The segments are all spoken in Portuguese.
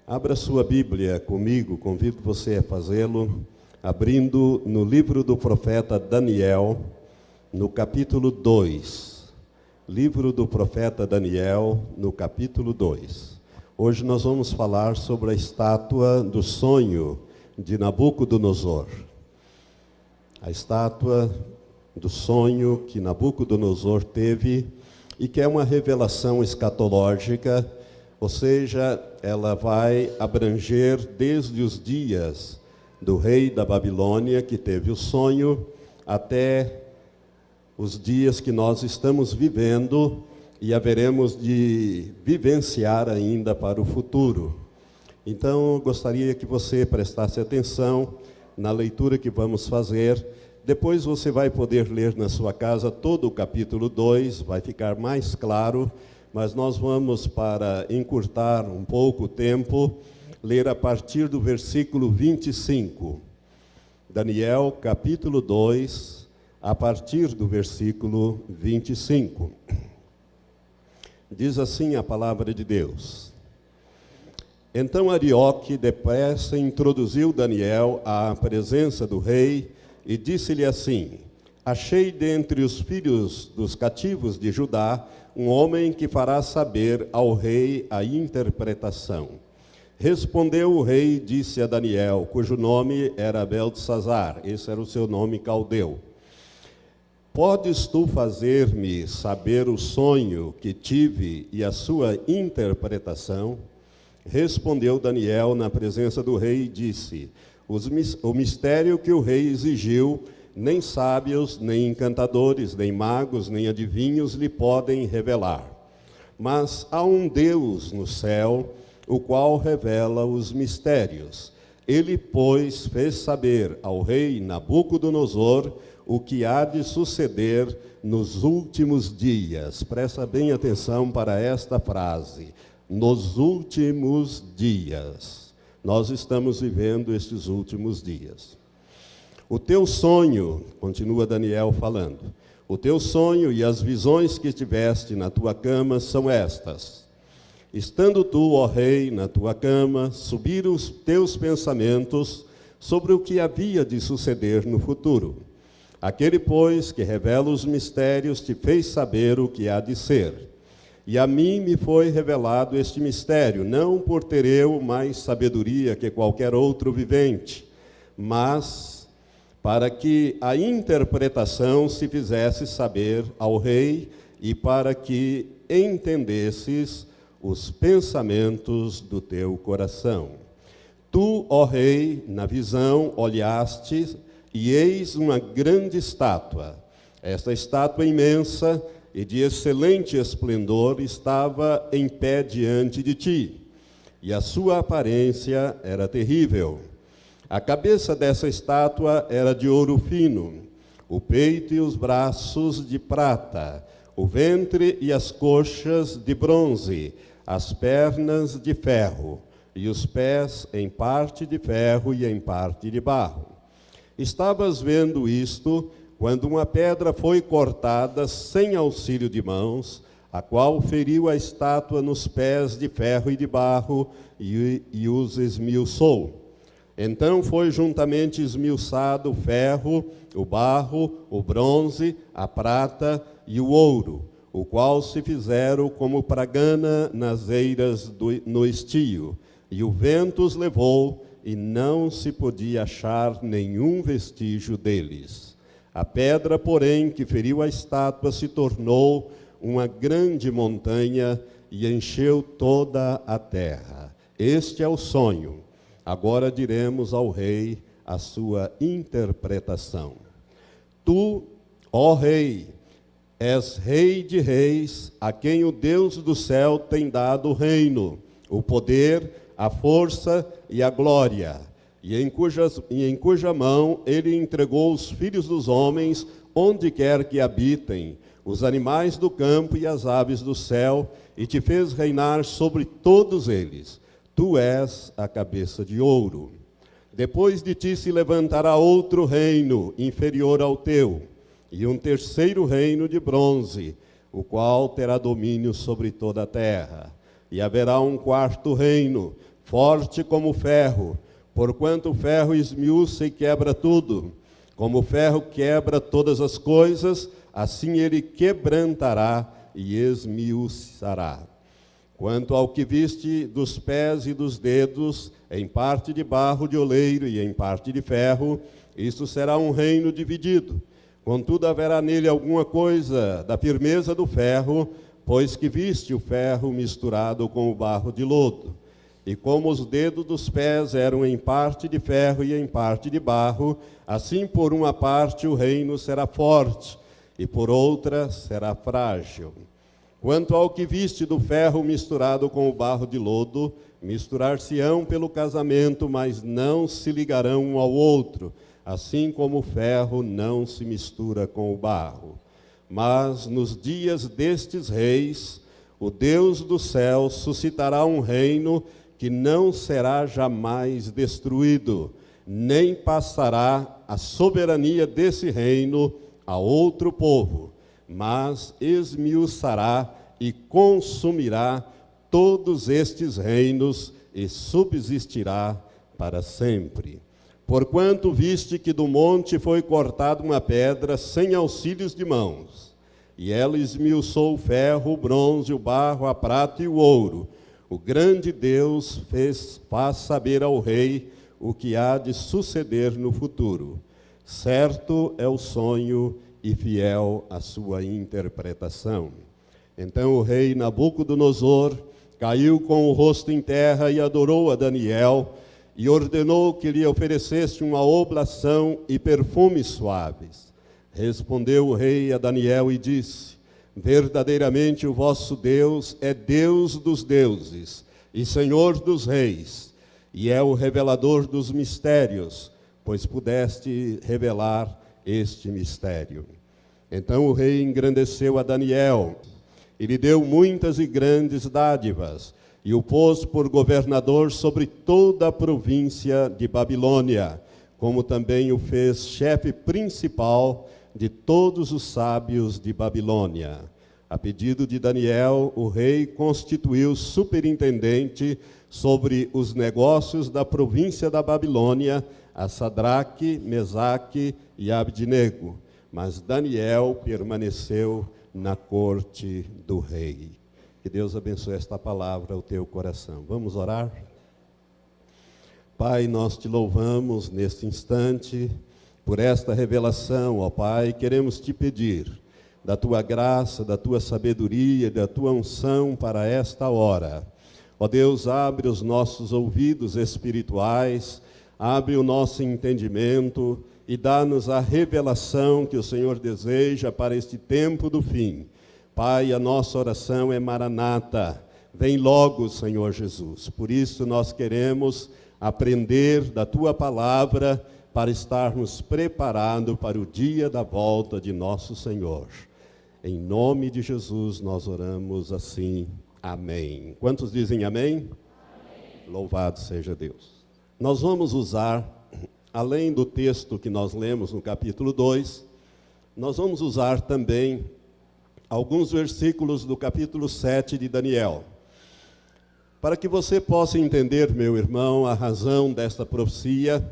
Abra sua Bíblia comigo, convido você a fazê-lo, abrindo no livro do profeta Daniel, no capítulo 2. Livro do profeta Daniel, no capítulo 2. Hoje nós vamos falar sobre a estátua do sonho de Nabucodonosor. A estátua do sonho que Nabucodonosor teve e que é uma revelação escatológica, ou seja, ela vai abranger desde os dias do rei da Babilônia, que teve o sonho, até os dias que nós estamos vivendo e haveremos de vivenciar ainda para o futuro. Então, eu gostaria que você prestasse atenção na leitura que vamos fazer. Depois você vai poder ler na sua casa todo o capítulo 2, vai ficar mais claro, mas nós vamos, para encurtar um pouco o tempo, ler a partir do versículo 25. Daniel, capítulo 2, a partir do versículo 25. Diz assim a palavra de Deus: Então Arioque depressa introduziu Daniel à presença do rei e disse-lhe assim: Achei dentre os filhos dos cativos de Judá um homem que fará saber ao rei a interpretação. Respondeu o rei e disse a Daniel, cujo nome era Beltesazar, esse era o seu nome caldeu: Podes tu fazer-me saber o sonho que tive e a sua interpretação? Respondeu Daniel na presença do rei e disse: O mistério que o rei exigiu, nem sábios, nem encantadores, nem magos, nem adivinhos lhe podem revelar. Mas há um Deus no céu, o qual revela os mistérios. Ele, pois, fez saber ao rei Nabucodonosor o que há de suceder nos últimos dias. Presta bem atenção para esta frase: nos últimos dias. Nós estamos vivendo estes últimos dias. O teu sonho, continua Daniel falando, o teu sonho e as visões que tiveste na tua cama são estas. Estando tu, ó rei, na tua cama, subiram os teus pensamentos sobre o que havia de suceder no futuro. Aquele, pois, que revela os mistérios, te fez saber o que há de ser. E a mim me foi revelado este mistério, não por ter eu mais sabedoria que qualquer outro vivente, mas para que a interpretação se fizesse saber ao rei e para que entendesses os pensamentos do teu coração. Tu, ó rei, na visão olhaste e eis uma grande estátua. Esta estátua imensa e de excelente esplendor estava em pé diante de ti, e a sua aparência era terrível. A cabeça dessa estátua era de ouro fino, o peito e os braços de prata, o ventre e as coxas de bronze, as pernas de ferro, e os pés em parte de ferro e em parte de barro. Estavas vendo isto, quando uma pedra foi cortada sem auxílio de mãos, a qual feriu a estátua nos pés de ferro e de barro e os esmiuçou. Então foi juntamente esmiuçado o ferro, o barro, o bronze, a prata e o ouro, o qual se fizeram como pragana nas eiras no estio, e o vento os levou, e não se podia achar nenhum vestígio deles. A pedra, porém, que feriu a estátua se tornou uma grande montanha e encheu toda a terra. Este é o sonho. Agora diremos ao rei a sua interpretação. Tu, ó rei, és rei de reis, a quem o Deus do céu tem dado o reino, o poder, a força e a glória, e em cuja mão ele entregou os filhos dos homens, onde quer que habitem, os animais do campo e as aves do céu, e te fez reinar sobre todos eles. Tu és a cabeça de ouro. Depois de ti se levantará outro reino, inferior ao teu, e um terceiro reino de bronze, o qual terá domínio sobre toda a terra. E haverá um quarto reino, forte como o ferro, porquanto o ferro esmiuça e quebra tudo. Como o ferro quebra todas as coisas, assim ele quebrantará e esmiuçará. Quanto ao que viste dos pés e dos dedos, em parte de barro de oleiro e em parte de ferro, isto será um reino dividido. Contudo, haverá nele alguma coisa da firmeza do ferro, pois que viste o ferro misturado com o barro de lodo. E como os dedos dos pés eram em parte de ferro e em parte de barro, assim por uma parte o reino será forte, e por outra será frágil. Quanto ao que viste do ferro misturado com o barro de lodo, misturar-se-ão pelo casamento, mas não se ligarão um ao outro, assim como o ferro não se mistura com o barro. Mas nos dias destes reis, o Deus do céu suscitará um reino que não será jamais destruído, nem passará a soberania desse reino a outro povo, mas esmiuçará e consumirá todos estes reinos e subsistirá para sempre. Porquanto viste que do monte foi cortada uma pedra sem auxílios de mãos, e ela esmiuçou o ferro, o bronze, o barro, a prata e o ouro. O grande Deus faz saber ao rei o que há de suceder no futuro. Certo é o sonho e fiel a sua interpretação. Então o rei Nabucodonosor caiu com o rosto em terra e adorou a Daniel, e ordenou que lhe oferecesse uma oblação e perfumes suaves. Respondeu o rei a Daniel e disse: verdadeiramente o vosso Deus é Deus dos deuses e Senhor dos reis, e é o revelador dos mistérios, pois pudeste revelar este mistério. Então o rei engrandeceu a Daniel, e lhe deu muitas e grandes dádivas, e o pôs por governador sobre toda a província de Babilônia, como também o fez chefe principal de todos os sábios de Babilônia. A pedido de Daniel, o rei constituiu superintendente sobre os negócios da província da Babilônia a Sadraque, Mesaque e Abdenego. Mas Daniel permaneceu na corte do rei. Que Deus abençoe esta palavra ao teu coração. Vamos orar? Pai, nós te louvamos neste instante por esta revelação, ó Pai. Queremos te pedir da tua graça, da tua sabedoria, da tua unção para esta hora. Ó Deus, abre os nossos ouvidos espirituais, abre o nosso entendimento e dá-nos a revelação que o Senhor deseja para este tempo do fim. Pai, a nossa oração é Maranata, vem logo, Senhor Jesus. Por isso nós queremos aprender da tua palavra para estarmos preparados para o dia da volta de nosso Senhor. Em nome de Jesus nós oramos assim, amém. Quantos dizem amém? Amém. Louvado seja Deus. Nós vamos usar, além do texto que nós lemos no capítulo 2, nós vamos usar também alguns versículos do capítulo 7 de Daniel. Para que você possa entender, meu irmão, a razão desta profecia,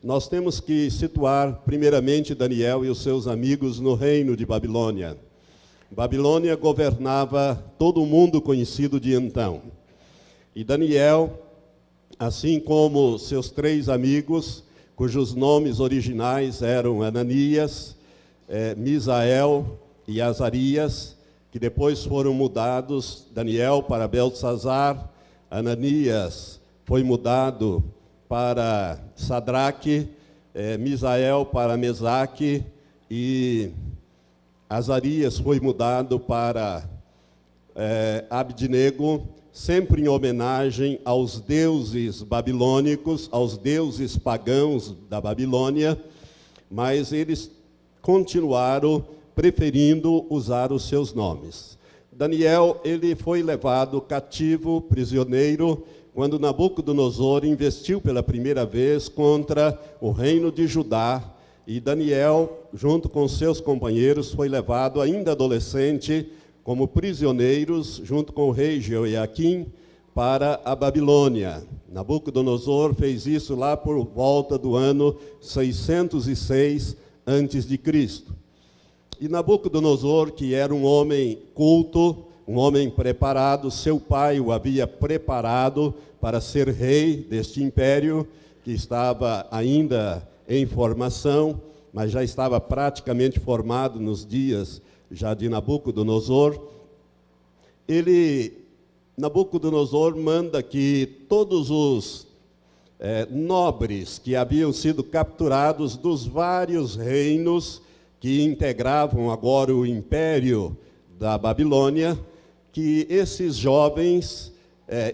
nós temos que situar primeiramente Daniel e os seus amigos no reino de Babilônia. Babilônia governava todo o mundo conhecido de então. E Daniel, assim como seus 3 amigos, cujos nomes originais eram Ananias, Misael e Azarias, que depois foram mudados, Daniel para Beltesazar, Ananias foi mudado para Sadraque, Misael para Mesaque e Azarias foi mudado para Abdenego, sempre em homenagem aos deuses babilônicos, aos deuses pagãos da Babilônia, mas eles continuaram preferindo usar os seus nomes. Daniel, ele foi levado cativo, prisioneiro, quando Nabucodonosor investiu pela primeira vez contra o reino de Judá, e Daniel, junto com seus companheiros, foi levado ainda adolescente, como prisioneiros, junto com o rei Jeoiaquim, para a Babilônia. Nabucodonosor fez isso lá por volta do ano 606 a.C. E Nabucodonosor, que era um homem culto, um homem preparado, seu pai o havia preparado para ser rei deste império, que estava ainda em formação, mas já estava praticamente formado nos dias já de Nabucodonosor. Nabucodonosor manda que todos os nobres que haviam sido capturados dos vários reinos que integravam agora o império da Babilônia, que esses jovens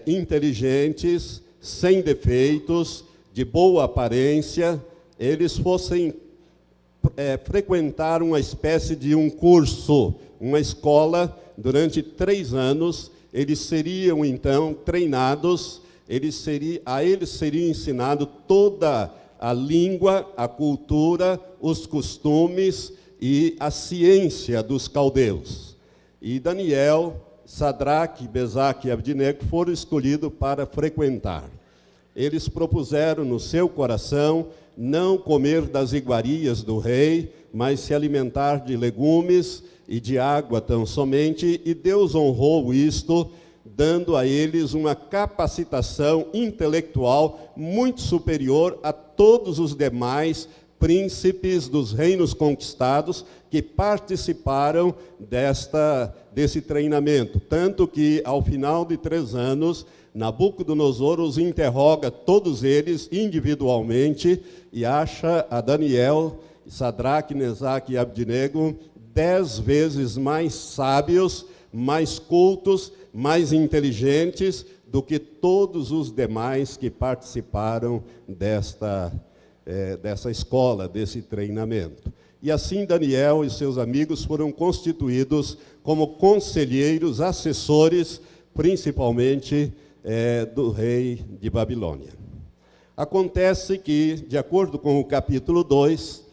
inteligentes, sem defeitos, de boa aparência, eles fossem frequentar uma espécie de um curso, uma escola, durante 3 anos. Eles seriam, então, treinados, a eles seria ensinado toda a língua, a cultura, os costumes e a ciência dos caldeus. E Daniel, Sadraque, Mesaque e Abdinego foram escolhidos para frequentar. Eles propuseram no seu coração não comer das iguarias do rei, mas se alimentar de legumes e de água tão somente, e Deus honrou isto, dando a eles uma capacitação intelectual muito superior a todos os demais príncipes dos reinos conquistados que participaram desse treinamento. Tanto que, ao final de 3 anos, Nabucodonosor os interroga, todos eles, individualmente, e acha a Daniel, Sadraque, Mesaque e Abdinego 10 vezes mais sábios, mais cultos, mais inteligentes do que todos os demais que participaram dessa escola, desse treinamento. E assim Daniel e seus amigos foram constituídos como conselheiros, assessores, principalmente do rei de Babilônia. Acontece que, de acordo com o capítulo 2,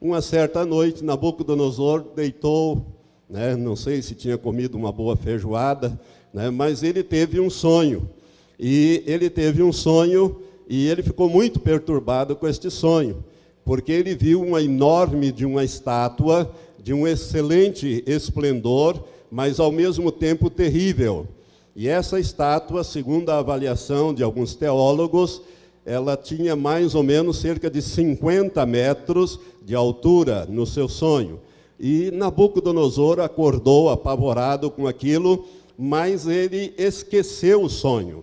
uma certa noite, Nabucodonosor deitou, não sei se tinha comido uma boa feijoada, mas ele teve um sonho. E ele ficou muito perturbado com este sonho, porque ele viu uma estátua de um excelente esplendor, mas ao mesmo tempo terrível. E essa estátua, segundo a avaliação de alguns teólogos, ela tinha mais ou menos cerca de 50 metros de altura no seu sonho. E Nabucodonosor acordou apavorado com aquilo, mas ele esqueceu o sonho.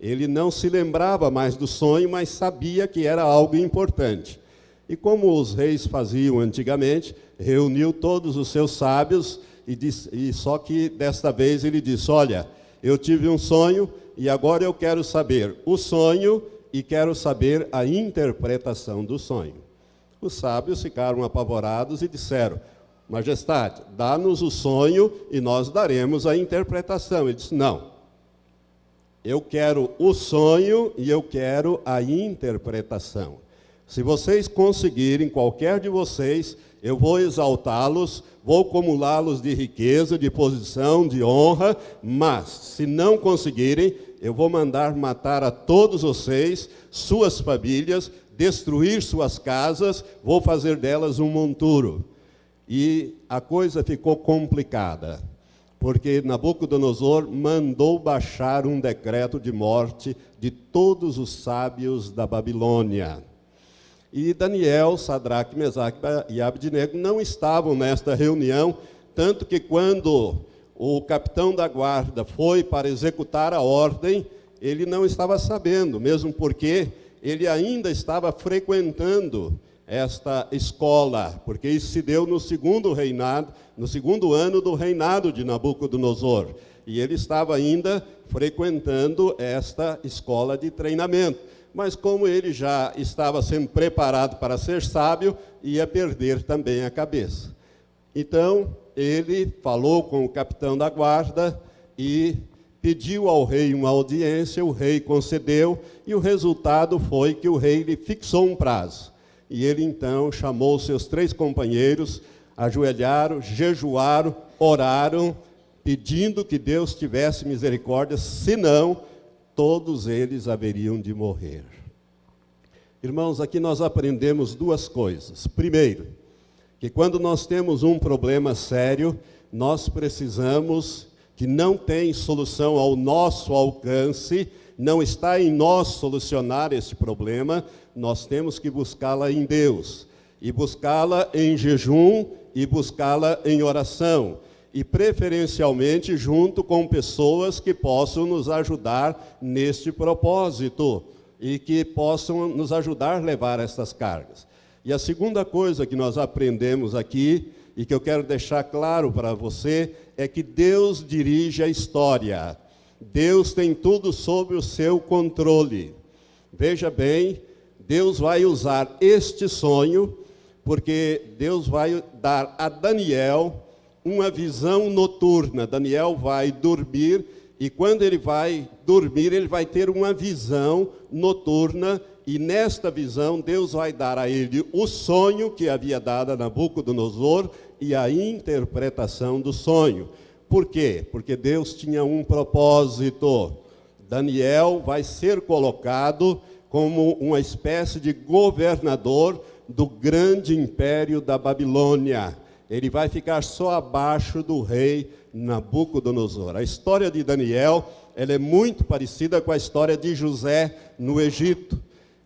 Ele não se lembrava mais do sonho, mas sabia que era algo importante. E como os reis faziam antigamente, reuniu todos os seus sábios, só que desta vez ele disse: olha, eu tive um sonho e agora eu quero saber o sonho e quero saber a interpretação do sonho. Os sábios ficaram apavorados e disseram: Majestade, dá-nos o sonho e nós daremos a interpretação. Ele disse: não. Eu quero o sonho e eu quero a interpretação. Se vocês conseguirem, qualquer de vocês, eu vou exaltá-los, vou acumulá-los de riqueza, de posição, de honra, mas, se não conseguirem, eu vou mandar matar a todos vocês, suas famílias, destruir suas casas, vou fazer delas um monturo. E a coisa ficou complicada, porque Nabucodonosor mandou baixar um decreto de morte de todos os sábios da Babilônia. E Daniel, Sadraque, Mesaque e Abdinego não estavam nesta reunião, tanto que quando o capitão da guarda foi para executar a ordem, ele não estava sabendo, mesmo porque ele ainda estava frequentando esta escola, porque isso se deu no segundo ano do reinado de Nabucodonosor, e ele estava ainda frequentando esta escola de treinamento. Mas como ele já estava sendo preparado para ser sábio, ia perder também a cabeça. Então, ele falou com o capitão da guarda e pediu ao rei uma audiência, o rei concedeu, e o resultado foi que o rei lhe fixou um prazo. E ele então chamou seus 3 companheiros, ajoelharam, jejuaram, oraram, pedindo que Deus tivesse misericórdia, senão todos eles haveriam de morrer. Irmãos, aqui nós aprendemos duas coisas. Primeiro, que quando nós temos um problema sério, nós precisamos, que não tem solução ao nosso alcance, não está em nós solucionar esse problema, nós temos que buscá-la em Deus, e buscá-la em jejum, e buscá-la em oração, e preferencialmente junto com pessoas que possam nos ajudar neste propósito, e que possam nos ajudar a levar essas cargas. E a segunda coisa que nós aprendemos aqui, e que eu quero deixar claro para você, é que Deus dirige a história. Deus tem tudo sob o seu controle. Veja bem, Deus vai usar este sonho, porque Deus vai dar a Daniel uma visão noturna. Daniel vai dormir, e quando ele vai dormir, ele vai ter uma visão noturna, e nesta visão Deus vai dar a ele o sonho que havia dado a Nabucodonosor e a interpretação do sonho. Por quê? Porque Deus tinha um propósito. Daniel vai ser colocado como uma espécie de governador do grande império da Babilônia. Ele vai ficar só abaixo do rei Nabucodonosor. A história de Daniel, ela é muito parecida com a história de José no Egito,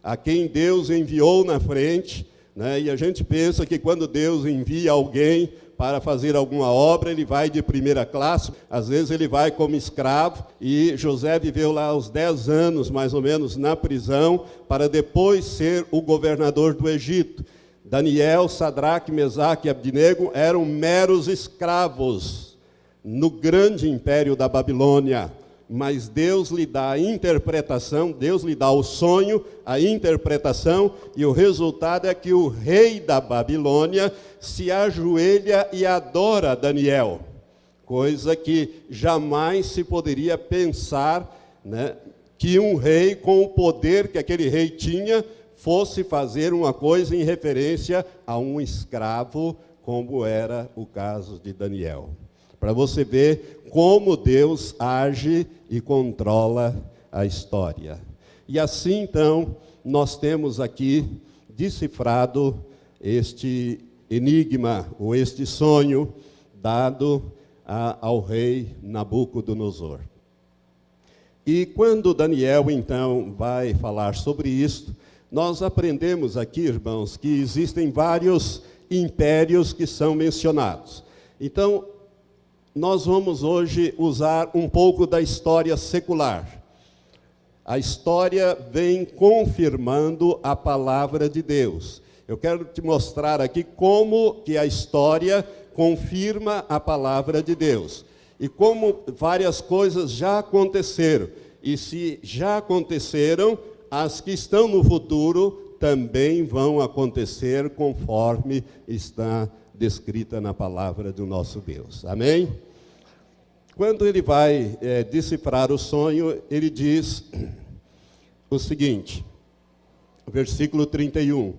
a quem Deus enviou na frente, né? E a gente pensa que quando Deus envia alguém para fazer alguma obra, ele vai de primeira classe, às vezes ele vai como escravo, e José viveu lá os 10 anos, mais ou menos, na prisão, para depois ser o governador do Egito. Daniel, Sadraque, Mesaque e Abdinego eram meros escravos no grande império da Babilônia, mas Deus lhe dá a interpretação, Deus lhe dá o sonho, a interpretação, e o resultado é que o rei da Babilônia se ajoelha e adora Daniel, coisa que jamais se poderia pensar, né, que um rei, com o poder que aquele rei tinha, fosse fazer uma coisa em referência a um escravo, como era o caso de Daniel. Para você ver como Deus age e controla a história. E assim, então, nós temos aqui decifrado este enigma, ou este sonho, dado ao rei Nabucodonosor. E quando Daniel, então, vai falar sobre isto, nós aprendemos aqui, irmãos, que existem vários impérios que são mencionados. Então, nós vamos hoje usar um pouco da história secular. A história vem confirmando a palavra de Deus. Eu quero te mostrar aqui como que a história confirma a palavra de Deus. E como várias coisas já aconteceram. E se já aconteceram, as que estão no futuro também vão acontecer conforme está descrita na palavra do nosso Deus. Amém? Quando ele vai decifrar o sonho, ele diz o seguinte, versículo 31.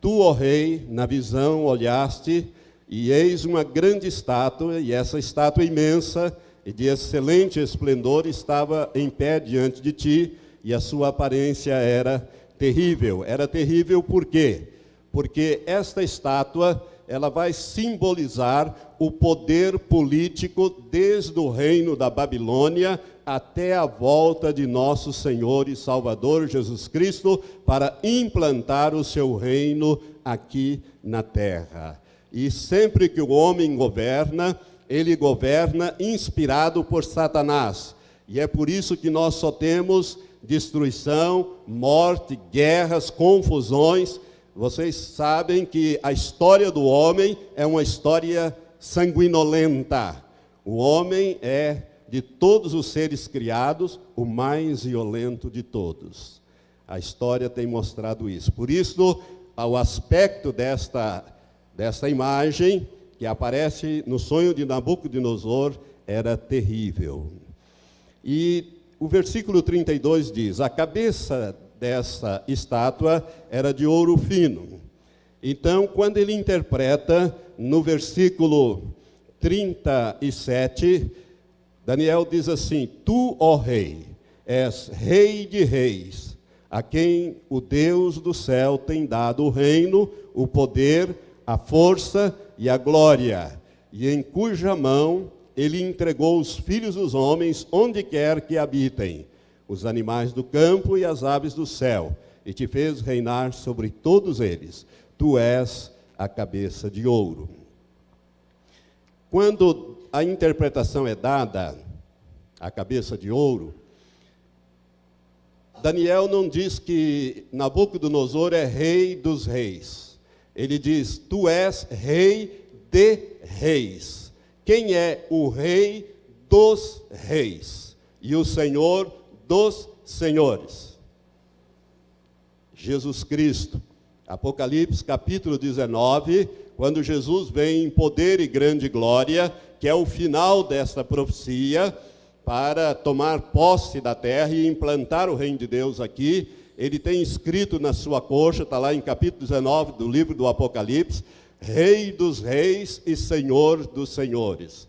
Tu, ó rei, na visão olhaste, e eis uma grande estátua, e essa estátua imensa e de excelente esplendor estava em pé diante de ti, e a sua aparência era terrível. Era terrível por quê? Porque esta estátua, ela vai simbolizar o poder político desde o reino da Babilônia até a volta de nosso Senhor e Salvador Jesus Cristo para implantar o seu reino aqui na terra. E sempre que o homem governa, ele governa inspirado por Satanás. E é por isso que nós só temos destruição, morte, guerras, confusões. Vocês sabem que a história do homem é uma história sanguinolenta. O homem é, de todos os seres criados, o mais violento de todos. A história tem mostrado isso. Por isso, o aspecto desta imagem, que aparece no sonho de Nabucodonosor, era terrível. E o versículo 32 diz, a cabeça dessa estátua era de ouro fino. Então, quando ele interpreta, no versículo 37, Daniel diz assim, tu, ó rei. és Rei de reis, a quem o Deus do céu tem dado o reino, o poder, a força e a glória, e em cuja mão ele entregou os filhos dos homens onde quer que habitem, os animais do campo e as aves do céu, e te fez reinar sobre todos eles. Tu és a cabeça de ouro. Quando a interpretação é dada, a cabeça de ouro, Daniel não diz que Nabucodonosor é rei dos reis. Ele diz, tu és rei de reis. Quem é o rei dos reis? E o Senhor dos senhores? Jesus Cristo. Apocalipse capítulo 19, quando Jesus vem em poder e grande glória, que é o final desta profecia, para tomar posse da terra e implantar o reino de Deus aqui, ele tem escrito na sua coxa, está lá em capítulo 19 do livro do Apocalipse, Rei dos reis e Senhor dos senhores.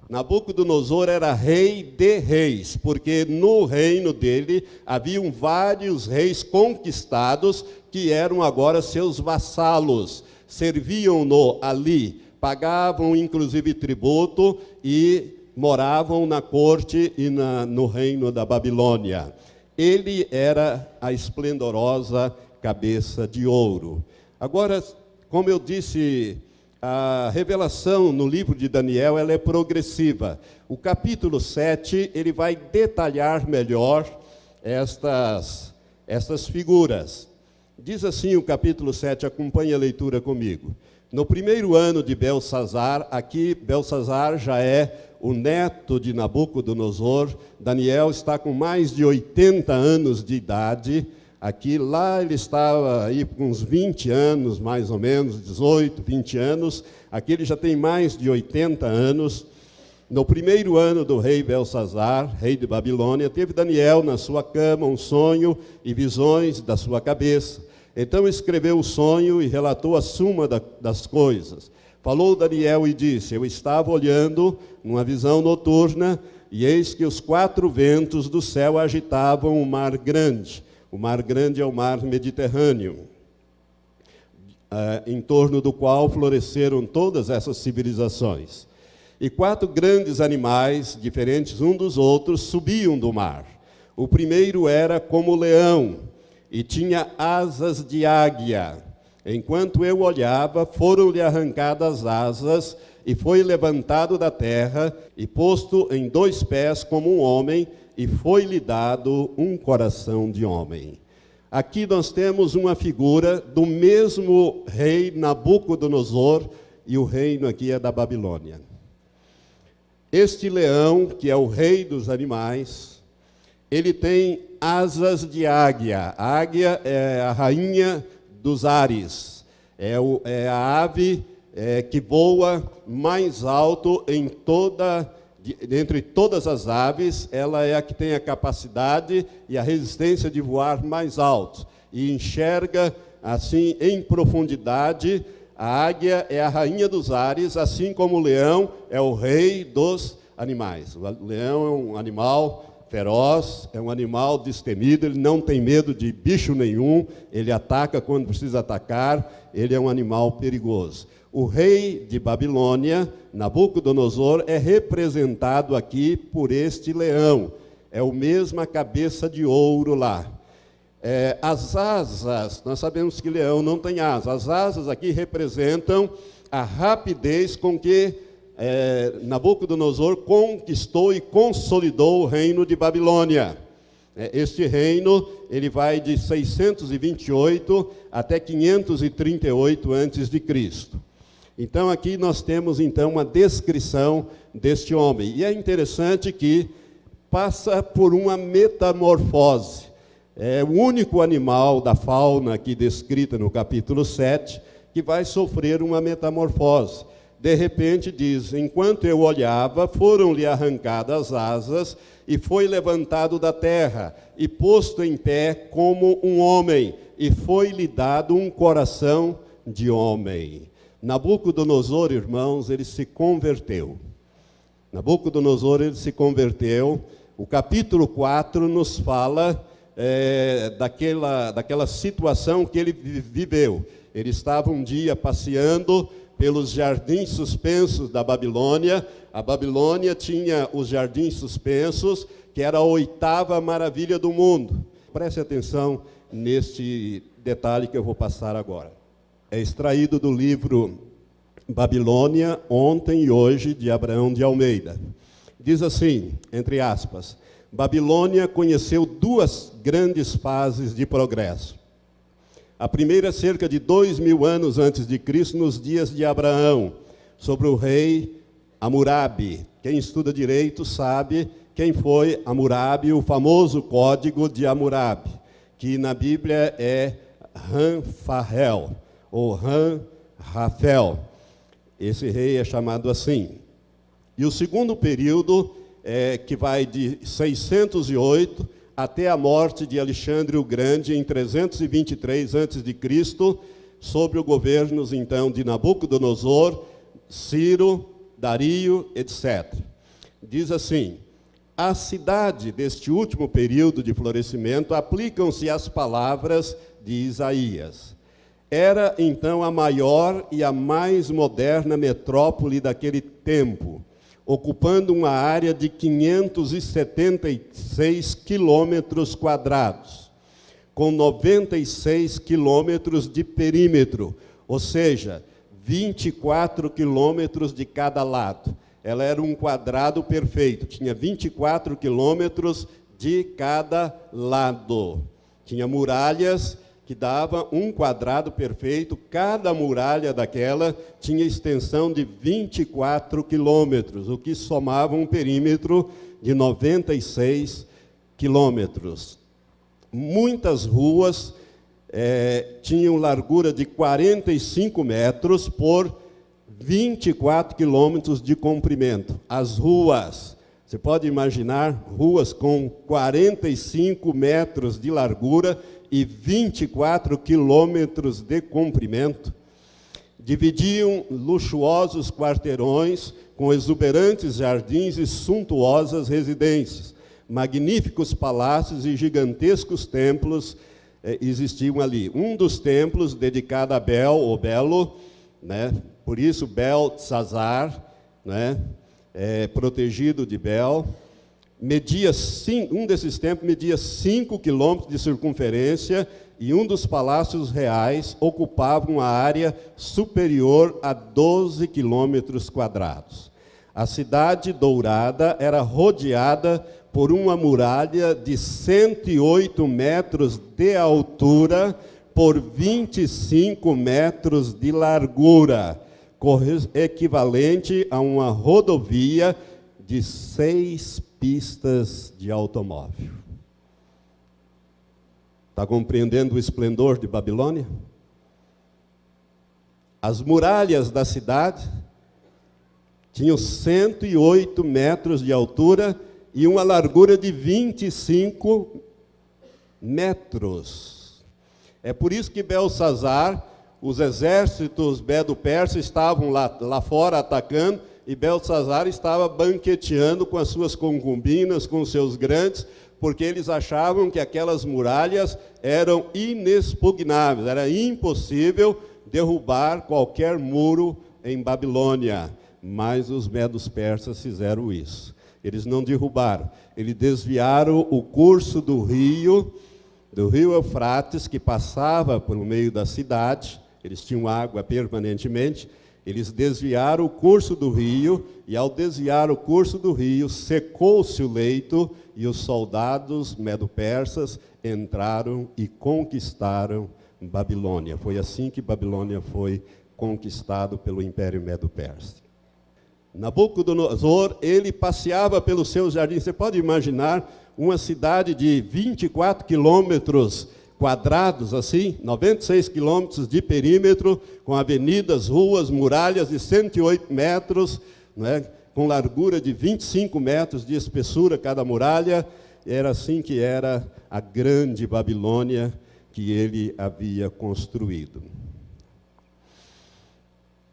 Nabucodonosor era rei de reis, porque no reino dele haviam vários reis conquistados que eram agora seus vassalos, serviam-no ali, pagavam inclusive tributo e moravam na corte e no reino da Babilônia. Ele era a esplendorosa cabeça de ouro. Agora, como eu disse, a revelação no livro de Daniel ela é progressiva. O capítulo 7, ele vai detalhar melhor estas figuras. Diz assim o capítulo 7, acompanhe a leitura comigo. No primeiro ano de Belsazar, aqui Belsazar já é o neto de Nabucodonosor. Daniel está com mais de 80 anos de idade. Aqui, lá ele estava aí com uns 20 anos, mais ou menos, 18, 20 anos. Aqui ele já tem mais de 80 anos. No primeiro ano do rei Belsazar, rei de Babilônia, teve Daniel na sua cama um sonho e visões da sua cabeça. Então escreveu o sonho e relatou a suma das coisas. Falou Daniel e disse, eu estava olhando numa visão noturna, e eis que os 4 ventos do céu agitavam o mar grande. O mar grande é o mar Mediterrâneo, em torno do qual floresceram todas essas civilizações. E 4 grandes animais, diferentes um dos outros, subiam do mar. O primeiro era como leão, e tinha asas de águia. Enquanto eu olhava, foram-lhe arrancadas asas, e foi levantado da terra, e posto em 2 pés como um homem, e foi-lhe dado um coração de homem. Aqui nós temos uma figura do mesmo rei Nabucodonosor, e o reino aqui é da Babilônia. Este leão, que é o rei dos animais, ele tem asas de águia. A águia é a rainha dos ares, é a ave que voa mais alto entre todas as aves. Ela é a que tem a capacidade e a resistência de voar mais alto, e enxerga assim em profundidade. A águia é a rainha dos ares, assim como o leão é o rei dos animais. O leão é um animal feroz, é um animal destemido, ele não tem medo de bicho nenhum, ele ataca quando precisa atacar, ele é um animal perigoso. O rei de Babilônia, Nabucodonosor, é representado aqui por este leão, é o mesma cabeça de ouro lá. As asas, nós sabemos que leão não tem asas, as asas aqui representam a rapidez com que Nabucodonosor conquistou e consolidou o reino de Babilônia. Este reino, ele vai de 628 até 538 a.C. Então aqui nós temos então uma descrição deste homem. E é interessante que passa por uma metamorfose. É o único animal da fauna aqui descrita no capítulo 7 que vai sofrer uma metamorfose. De repente diz, enquanto eu olhava, foram-lhe arrancadas asas, e foi levantado da terra, e posto em pé como um homem, e foi-lhe dado um coração de homem. Nabucodonosor, irmãos, ele se converteu. Nabucodonosor, ele se converteu O capítulo 4 nos fala daquela situação que ele viveu. Ele estava um dia passeando pelos jardins suspensos da Babilônia. A Babilônia tinha os jardins suspensos, que era a 8ª maravilha do mundo. Preste atenção neste detalhe que eu vou passar agora. É extraído do livro Babilônia, Ontem e Hoje, de Abraão de Almeida. Diz assim, entre aspas, Babilônia conheceu 2 grandes fases de progresso. A primeira, cerca de 2000 anos antes de Cristo, nos dias de Abraão, sobre o rei Hammurabi. Quem estuda direito sabe quem foi Hammurabi, o famoso Código de Hammurabi, que na Bíblia é Ran-Farel, ou Ran-Rafel. Esse rei é chamado assim. E o segundo período, que vai de 608 até a morte de Alexandre o Grande, em 323 a.C., sobre o governo, então, de Nabucodonosor, Ciro, Dario, etc. Diz assim, à cidade deste último período de florescimento aplicam-se as palavras de Isaías. Era, então, a maior e a mais moderna metrópole daquele tempo, ocupando uma área de 576 quilômetros quadrados, com 96 quilômetros de perímetro, ou seja, 24 quilômetros de cada lado. Ela era um quadrado perfeito, tinha 24 quilômetros de cada lado. Tinha muralhas que dava um quadrado perfeito, cada muralha daquela tinha extensão de 24 quilômetros, o que somava um perímetro de 96 quilômetros. Muitas ruas tinham largura de 45 metros por 24 quilômetros de comprimento. As ruas, você pode imaginar, ruas com 45 metros de largura e 24 quilômetros de comprimento, dividiam luxuosos quarteirões com exuberantes jardins e suntuosas residências. Magníficos palácios e gigantescos templos existiam ali. Um dos templos dedicado a Bel, ou Belo, né? Por isso Belsazar, né? Protegido de Bel, um desses templos media 5 quilômetros de circunferência e um dos palácios reais ocupava uma área superior a 12 quilômetros quadrados. A cidade dourada era rodeada por uma muralha de 108 metros de altura por 25 metros de largura, equivalente a uma rodovia de 6 pistas de automóvel. Está compreendendo o esplendor de Babilônia? As muralhas da cidade tinham 108 metros de altura e uma largura de 25 metros. É por isso que Belsazar, os exércitos medo-persa estavam lá fora atacando, e Belsazar estava banqueteando com as suas concubinas, com os seus grandes, porque eles achavam que aquelas muralhas eram inexpugnáveis, era impossível derrubar qualquer muro em Babilônia. Mas os medos persas fizeram isso. Eles não derrubaram, eles desviaram o curso do rio Eufrates, que passava por meio da cidade. Eles tinham água permanentemente. Eles desviaram o curso do rio, e ao desviar o curso do rio, secou-se o leito, e os soldados medo-persas entraram e conquistaram Babilônia. Foi assim que Babilônia foi conquistado pelo Império Medo-Persa. Nabucodonosor, ele passeava pelos seus jardins. Você pode imaginar uma cidade de 24 quilômetros quadrados, assim, 96 quilômetros de perímetro, com avenidas, ruas, muralhas de 108 metros, né, com largura de 25 metros de espessura cada muralha. Era assim que era a grande Babilônia que ele havia construído.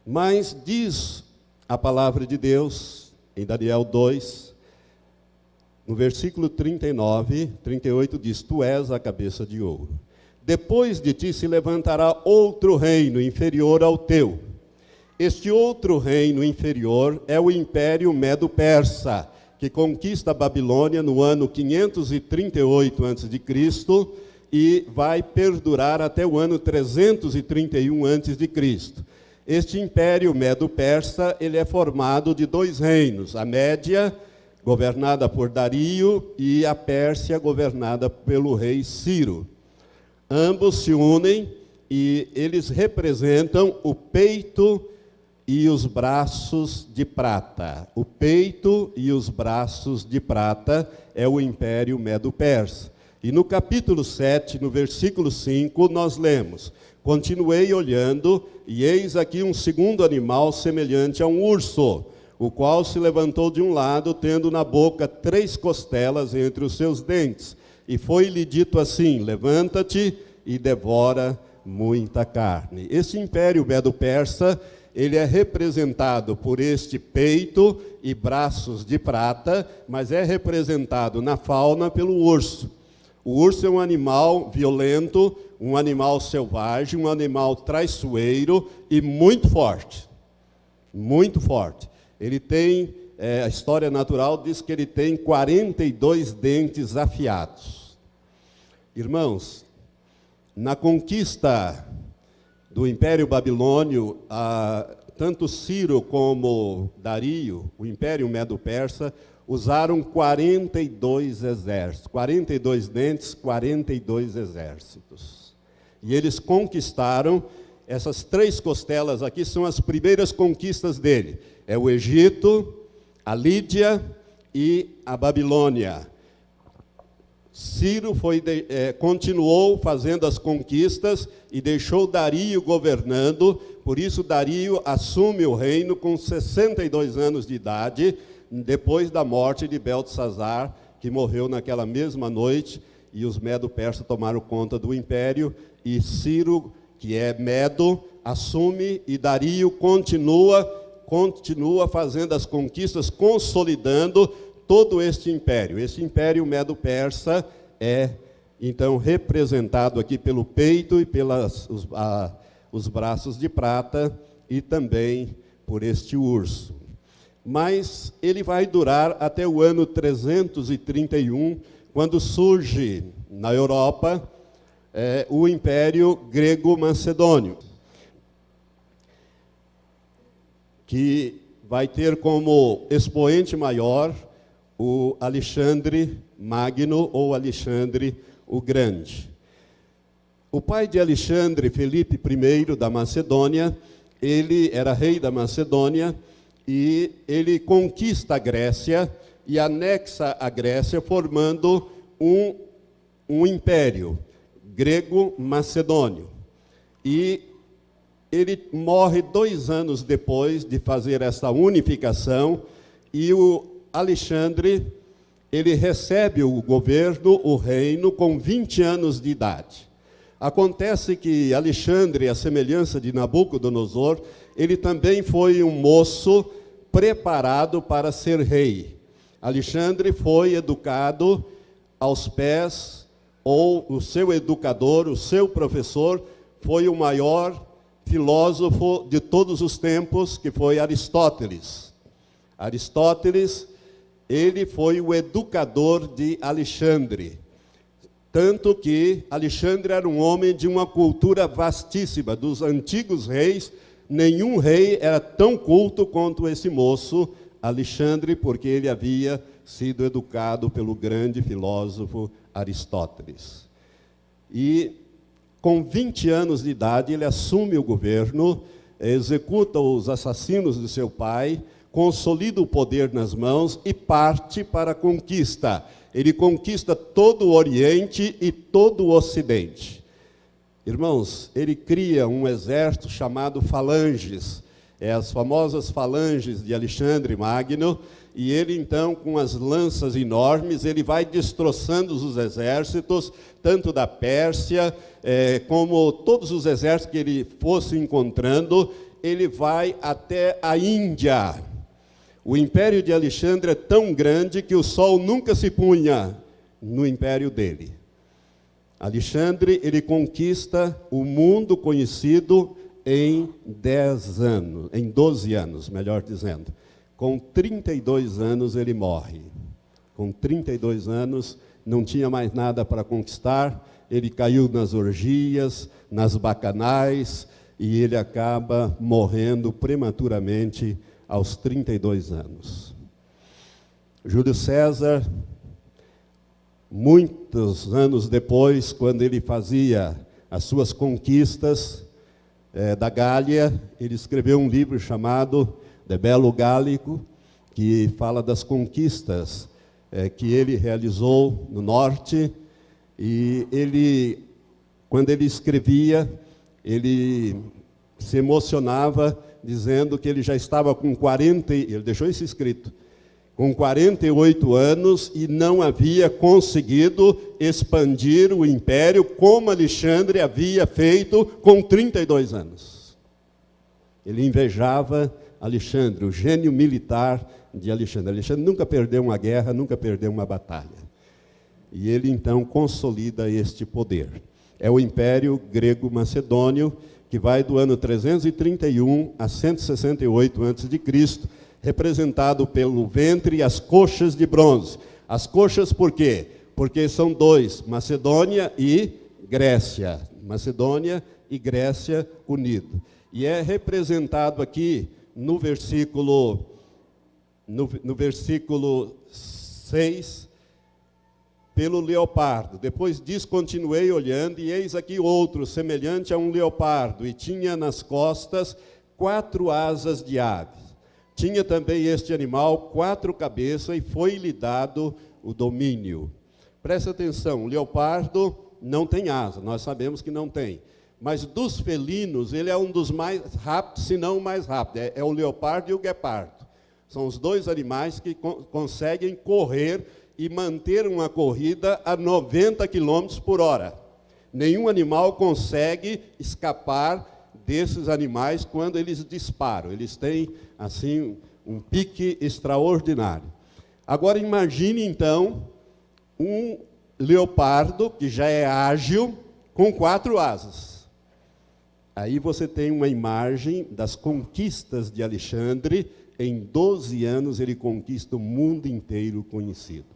Mas diz a palavra de Deus, em Daniel 2, no versículo 39, 38 diz: Tu és a cabeça de ouro. Depois de ti se levantará outro reino inferior ao teu. Este outro reino inferior é o Império Medo-Persa, que conquista a Babilônia no ano 538 a.C. e vai perdurar até o ano 331 a.C. Este Império Medo-Persa, ele é formado de dois reinos: a Média, governada por Dario, e a Pérsia, governada pelo rei Ciro. Ambos se unem e eles representam o peito e os braços de prata. O peito e os braços de prata é o Império Medo-Persa. E no capítulo 7, no versículo 5, nós lemos: Continuei olhando, e eis aqui um segundo animal semelhante a um urso, o qual se levantou de um lado, tendo na boca 3 costelas entre os seus dentes. E foi-lhe dito assim: Levanta-te e devora muita carne. Esse Império Medo-Persa, ele é representado por este peito e braços de prata, mas é representado na fauna pelo urso. O urso é um animal violento, um animal selvagem, um animal traiçoeiro e muito forte. Muito forte. Ele tem, a história natural diz que ele tem 42 dentes afiados. Irmãos, na conquista do Império Babilônio, tanto Ciro como Dario, o Império Medo-Persa, usaram 42 exércitos, 42 dentes, 42 exércitos. E eles conquistaram, essas 3 costelas aqui são as primeiras conquistas dele. É o Egito, a Lídia e a Babilônia. Ciro continuou fazendo as conquistas e deixou Dario governando. Por isso Dario assume o reino com 62 anos de idade, depois da morte de Beltesazar, que morreu naquela mesma noite, e os Medo-Persas tomaram conta do império, e Ciro, que é Medo, assume, e Dario continua fazendo as conquistas, consolidando todo este império. Esse Império Medo-Persa é, então, representado aqui pelo peito e os braços de prata, e também por este urso. Mas ele vai durar até o ano 331, quando surge na Europa o Império Grego-Macedônio, que vai ter como expoente maior o Alexandre Magno, ou Alexandre o Grande. O pai de Alexandre, Felipe I da Macedônia, ele era rei da Macedônia, e ele conquista a Grécia e anexa a Grécia, formando um império grego-macedônio. E ele morre 2 anos depois de fazer essa unificação, e o Alexandre, ele recebe o governo, o reino, com 20 anos de idade. Acontece que Alexandre, à semelhança de Nabucodonosor, ele também foi um moço preparado para ser rei. Alexandre foi educado aos pés, ou o seu educador, o seu professor, foi o maior filósofo de todos os tempos, que foi Aristóteles. Aristóteles, ele foi o educador de Alexandre. Tanto que Alexandre era um homem de uma cultura vastíssima. Dos antigos reis, nenhum rei era tão culto quanto esse moço, Alexandre, porque ele havia sido educado pelo grande filósofo Aristóteles. E com 20 anos de idade, ele assume o governo, executa os assassinos de seu pai, consolida o poder nas mãos e parte para a conquista. Ele conquista todo o Oriente e todo o Ocidente. Irmãos, ele cria um exército chamado falanges, as famosas falanges de Alexandre Magno, e ele então, com as lanças enormes, ele vai destroçando os exércitos, tanto da Pérsia, como todos os exércitos que ele fosse encontrando. Ele vai até a Índia. O império de Alexandre é tão grande que o sol nunca se punha no império dele. Alexandre, ele conquista o mundo conhecido em 10 anos, em 12 anos, melhor dizendo. Com 32 anos ele morre. Com 32 anos, não tinha mais nada para conquistar, ele caiu nas orgias, nas bacanais, e ele acaba morrendo prematuramente aos 32 anos. Júlio César, muitos anos depois, quando ele fazia as suas conquistas da Gália, ele escreveu um livro chamado De Bello Gallico, que fala das conquistas que ele realizou no norte, e ele, quando ele escrevia, ele se emocionava, dizendo que ele já estava com 40, ele deixou isso escrito, com 48 anos e não havia conseguido expandir o império como Alexandre havia feito com 32 anos. Ele invejava Alexandre, o gênio militar de Alexandre. Alexandre nunca perdeu uma guerra, nunca perdeu uma batalha. E ele então consolida este poder. É o Império Grego-Macedônio, que vai do ano 331 a 168 a.C., representado pelo ventre e as coxas de bronze. As coxas por quê? Porque são dois, Macedônia e Grécia. Macedônia e Grécia unido. E é representado aqui no versículo 6, pelo leopardo. Depois diz, continuei olhando, e eis aqui outro, semelhante a um leopardo, e tinha nas costas 4 asas de ave. Tinha também este animal 4 cabeças, e foi-lhe dado o domínio. Presta atenção, o leopardo não tem asa, nós sabemos que não tem. Mas dos felinos, ele é um dos mais rápidos, se não o mais rápido. É o leopardo e o guepardo. São os dois animais que conseguem correr e manter uma corrida a 90 km por hora. Nenhum animal consegue escapar desses animais quando eles disparam. Eles têm, assim, um pique extraordinário. Agora, imagine, então, um leopardo, que já é ágil, com 4 asas. Aí você tem uma imagem das conquistas de Alexandre. Em 12 anos, ele conquista o mundo inteiro conhecido.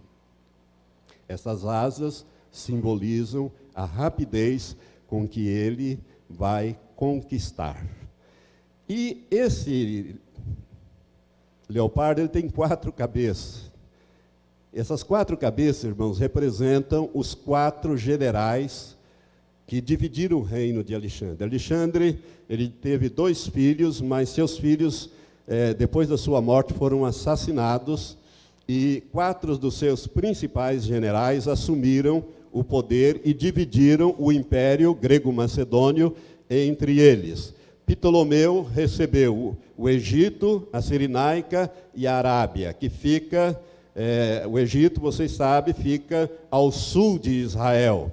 Essas asas simbolizam a rapidez com que ele vai conquistar. E esse leopardo, ele tem 4 cabeças. Essas 4 cabeças, irmãos, representam os 4 generais que dividiram o reino de Alexandre. Alexandre, ele teve 2 filhos, mas seus filhos, depois da sua morte, foram assassinados, e 4 dos seus principais generais assumiram o poder e dividiram o império grego-macedônio entre eles. Ptolomeu recebeu o Egito, a Cirenaica e a Arábia, que fica, o Egito, vocês sabem, fica ao sul de Israel.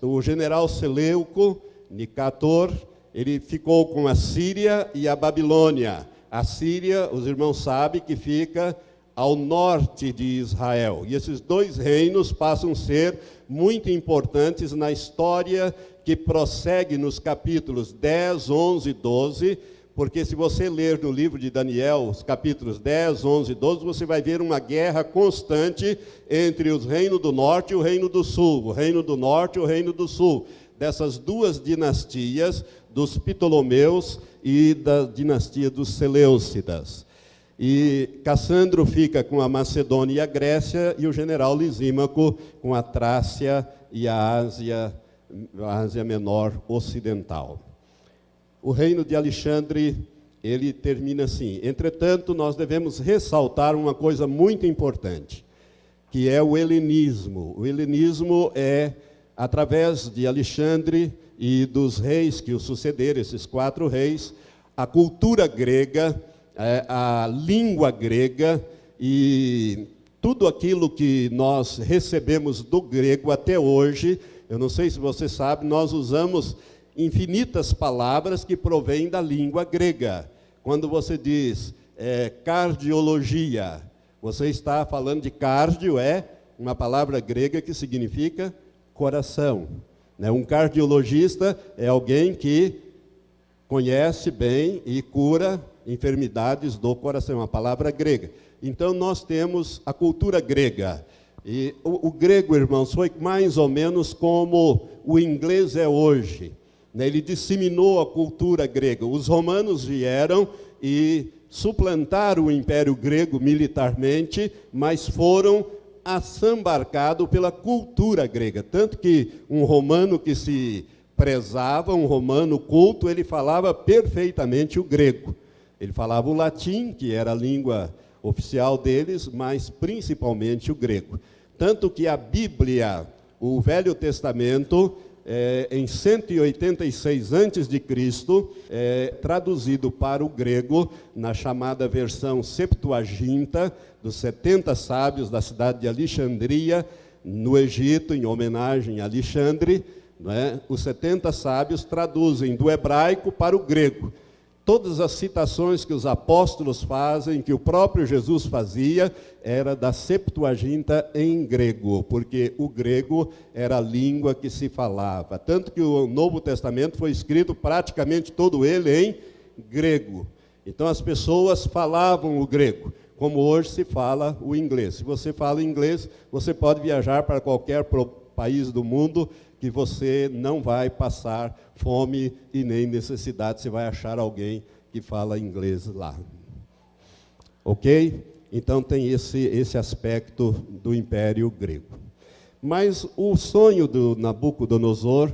O general Seleuco, Nicator, ele ficou com a Síria e a Babilônia. A Síria, os irmãos sabem, que fica ao norte de Israel. E esses 2 reinos passam a ser muito importantes na história que prossegue nos capítulos 10, 11 e 12, porque se você ler no livro de Daniel, os capítulos 10, 11 e 12, você vai ver uma guerra constante entre os reinos do norte e o reino do sul, o reino do norte e o reino do sul, dessas 2 dinastias, dos Ptolomeus e da dinastia dos Seleucidas. E Cassandro fica com a Macedônia e a Grécia, e o general Lisímaco com a Trácia e a Ásia Menor Ocidental. O reino de Alexandre, ele termina assim. Entretanto, nós devemos ressaltar uma coisa muito importante, que é o helenismo. O helenismo é, através de Alexandre e dos reis que o sucederam, esses 4 reis, a cultura grega, a língua grega e tudo aquilo que nós recebemos do grego até hoje. Eu não sei se você sabe, nós usamos infinitas palavras que provêm da língua grega. Quando você diz cardiologia. Você está falando de cardio, é uma palavra grega que significa coração. Um cardiologista é alguém que conhece bem e cura enfermidades do coração, uma palavra grega. Então, nós temos a cultura grega. E o grego, irmãos, foi mais ou menos como o inglês é hoje. Ele disseminou a cultura grega. Os romanos vieram e suplantaram o Império Grego militarmente, mas foram assambarcados pela cultura grega. Tanto que um romano que se prezava, um romano culto, ele falava perfeitamente o grego. Ele falava o latim, que era a língua oficial deles, mas principalmente o grego. Tanto que a Bíblia, o Velho Testamento, em 186 a.C., traduzido para o grego, na chamada versão Septuaginta, dos 70 sábios da cidade de Alexandria, no Egito, em homenagem a Alexandre, os 70 sábios traduzem do hebraico para o grego. Todas as citações que os apóstolos fazem, que o próprio Jesus fazia, era da Septuaginta em grego, porque o grego era a língua que se falava. Tanto que o Novo Testamento foi escrito praticamente todo ele em grego. Então as pessoas falavam o grego, como hoje se fala o inglês. Se você fala inglês, você pode viajar para qualquer país do mundo, que você não vai passar fome e nem necessidade, você vai achar alguém que fala inglês lá. Ok? Então tem esse aspecto do Império Grego. Mas o sonho do Nabucodonosor,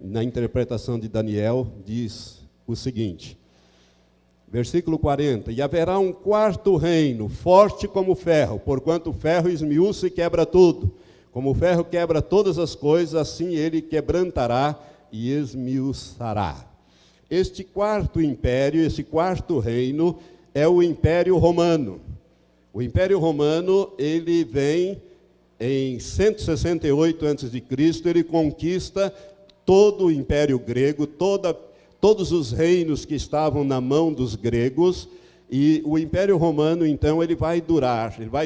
na interpretação de Daniel, diz o seguinte, versículo 40, e haverá um quarto reino, forte como ferro, porquanto o ferro esmiuça e quebra tudo. Como o ferro quebra todas as coisas, assim ele quebrantará e esmiuçará. Este quarto império, esse quarto reino, é o Império Romano. O Império Romano, ele vem em 168 a.C., ele conquista todo o Império Grego, todos os reinos que estavam na mão dos gregos, e o Império Romano, então, ele vai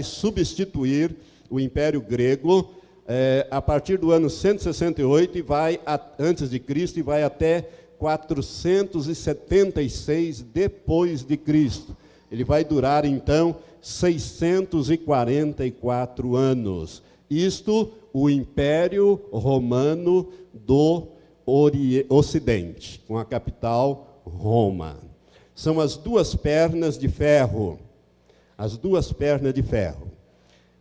substituir o Império Grego, a partir do ano 168 e vai antes de Cristo e vai até 476 depois de Cristo. Ele vai durar então 644 anos. Isto o Império Romano do Ocidente, com a capital Roma. São as duas pernas de ferro. As duas pernas de ferro.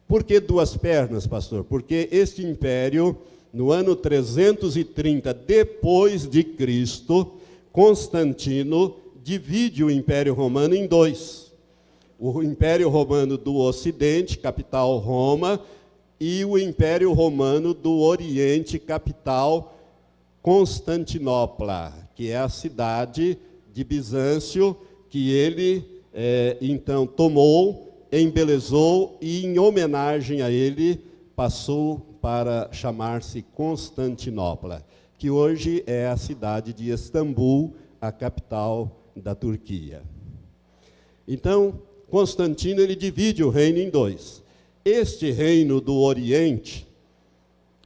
Por que duas pernas, pastor? Porque este império, no ano 330 depois de Cristo, Constantino divide o Império Romano em dois. O Império Romano do Ocidente, capital Roma, e o Império Romano do Oriente, capital Constantinopla, que é a cidade de Bizâncio, que ele, então, tomou, embelezou e, em homenagem a ele, passou para chamar-se Constantinopla, que hoje é a cidade de Istambul, a capital da Turquia. Então, Constantino ele divide o reino em dois. Este reino do Oriente,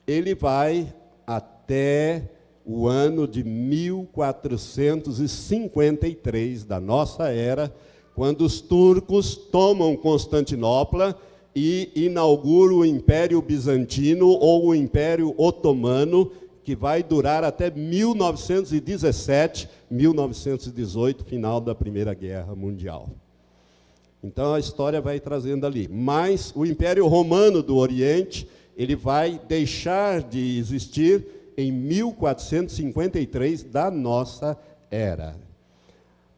ele vai até o ano de 1453 da nossa era, quando os turcos tomam Constantinopla e inauguram o Império Bizantino ou o Império Otomano, que vai durar até 1917, 1918, final da Primeira Guerra Mundial. Então a história vai trazendo ali. Mas o Império Romano do Oriente, ele vai deixar de existir em 1453 da nossa era.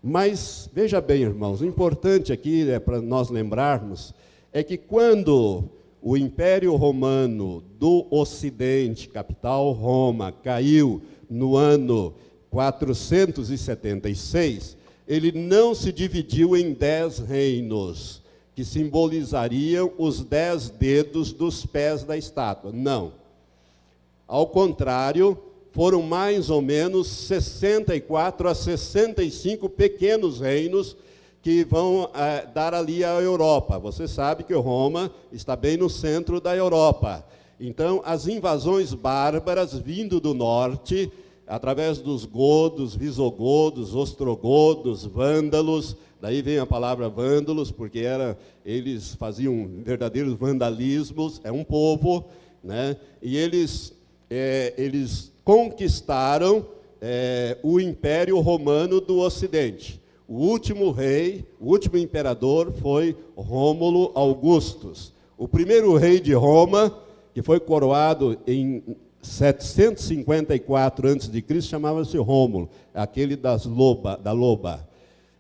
Mas, veja bem, irmãos, o importante aqui, para nós lembrarmos, é que quando o Império Romano do Ocidente, capital Roma, caiu no ano 476, ele não se dividiu em 10 reinos, que simbolizariam os 10 dedos dos pés da estátua. Não. Ao contrário, foram mais ou menos 64 a 65 pequenos reinos que vão dar ali a Europa. Você sabe que Roma está bem no centro da Europa. Então, as invasões bárbaras vindo do norte, através dos godos, visigodos, ostrogodos, vândalos, daí vem a palavra vândalos, porque eles faziam verdadeiros vandalismos, é um povo, né? E eles conquistaram o Império Romano do Ocidente. O último rei, o último imperador foi Rômulo Augustus. O primeiro rei de Roma, que foi coroado em 754 a.C., chamava-se Rômulo, aquele da loba.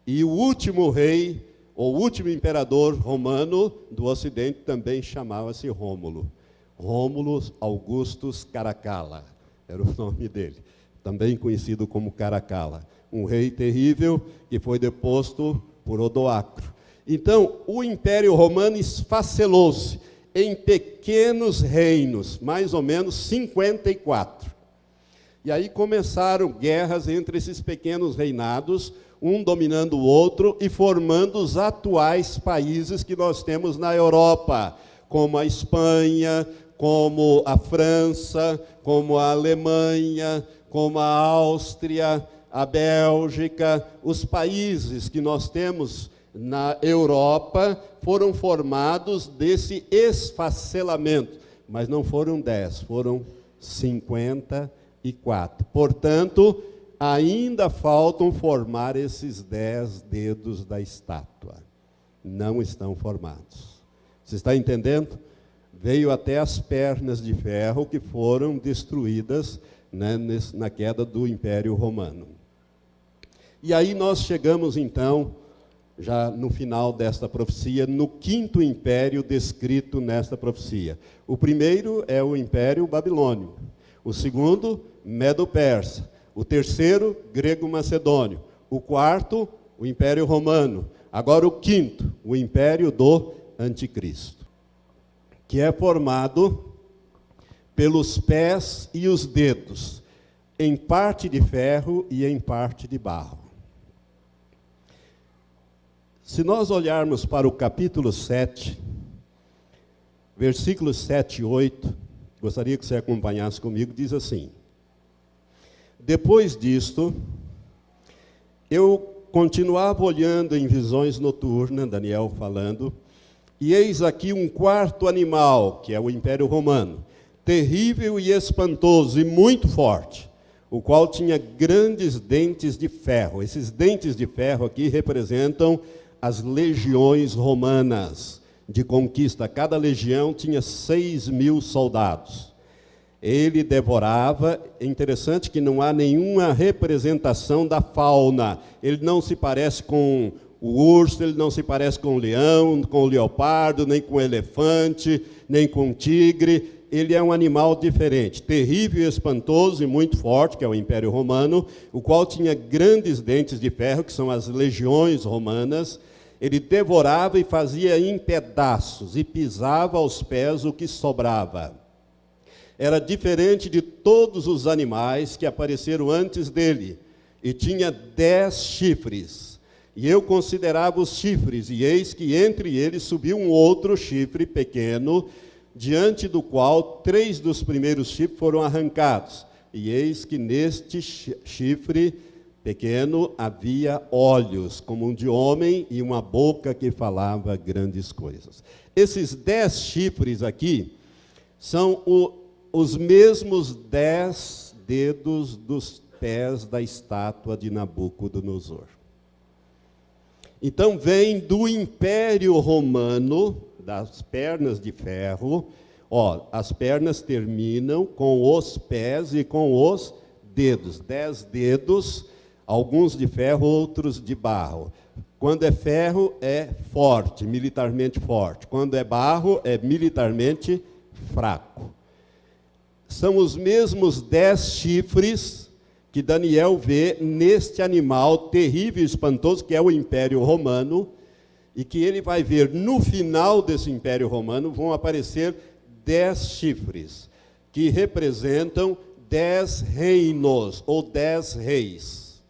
E o último rei, o último imperador romano do Ocidente também chamava-se Rômulo. Rômulo Augustus Caracalla, era o nome dele, também conhecido como Caracalla. Um rei terrível que foi deposto por Odoacro. Então, o Império Romano esfacelou-se em pequenos reinos, mais ou menos 54. E aí começaram guerras entre esses pequenos reinados, um dominando o outro e formando os atuais países que nós temos na Europa, como a Espanha, como a França, como a Alemanha, como a Áustria, a Bélgica. Os países que nós temos na Europa foram formados desse esfacelamento, mas não foram 10, foram 54. Portanto, ainda faltam formar esses 10 dedos da estátua. Não estão formados. Você está entendendo? Veio até as pernas de ferro que foram destruídas, né, na queda do Império Romano. E aí nós chegamos, então, já no final desta profecia, no quinto império descrito nesta profecia. O primeiro é o Império Babilônio. O segundo, Medo-Persa. O terceiro, Grego-Macedônio. O quarto, o Império Romano. Agora o quinto, o Império do Anticristo, que é formado pelos pés e os dedos, em parte de ferro e em parte de barro. Se nós olharmos para o capítulo 7, versículos 7 e 8, gostaria que você acompanhasse comigo, diz assim: depois disto, eu continuava olhando em visões noturnas, Daniel falando, e eis aqui um quarto animal, que é o Império Romano, terrível e espantoso e muito forte, o qual tinha grandes dentes de ferro. Esses dentes de ferro aqui representam as legiões romanas de conquista. Cada legião tinha 6.000 soldados. Ele devorava. É interessante que não há nenhuma representação da fauna. Ele não se parece com o urso, ele não se parece com o leão, com o leopardo, nem com o elefante, nem com o tigre. Ele é um animal diferente, terrível e espantoso e muito forte, que é o Império Romano, o qual tinha grandes dentes de ferro, que são as legiões romanas. Ele devorava e fazia em pedaços, e pisava aos pés o que sobrava. Era diferente de todos os animais que apareceram antes dele, e tinha 10 chifres. E eu considerava os chifres, e eis que entre eles subiu um outro chifre pequeno, diante do qual 3 dos primeiros chifres foram arrancados. E eis que neste chifre pequeno havia olhos, como um de homem, e uma boca que falava grandes coisas. Esses 10 chifres aqui são os mesmos 10 dedos dos pés da estátua de Nabucodonosor. Então vem do Império Romano, das pernas de ferro. As pernas terminam com os pés e com os dedos. 10 dedos, alguns de ferro, outros de barro. Quando é ferro, é forte, militarmente forte. Quando é barro, é militarmente fraco. São os mesmos 10 chifres que Daniel vê neste animal terrível e espantoso, que é o Império Romano, e que ele vai ver no final desse Império Romano, vão aparecer 10 chifres, que representam 10 reinos, ou 10 reis.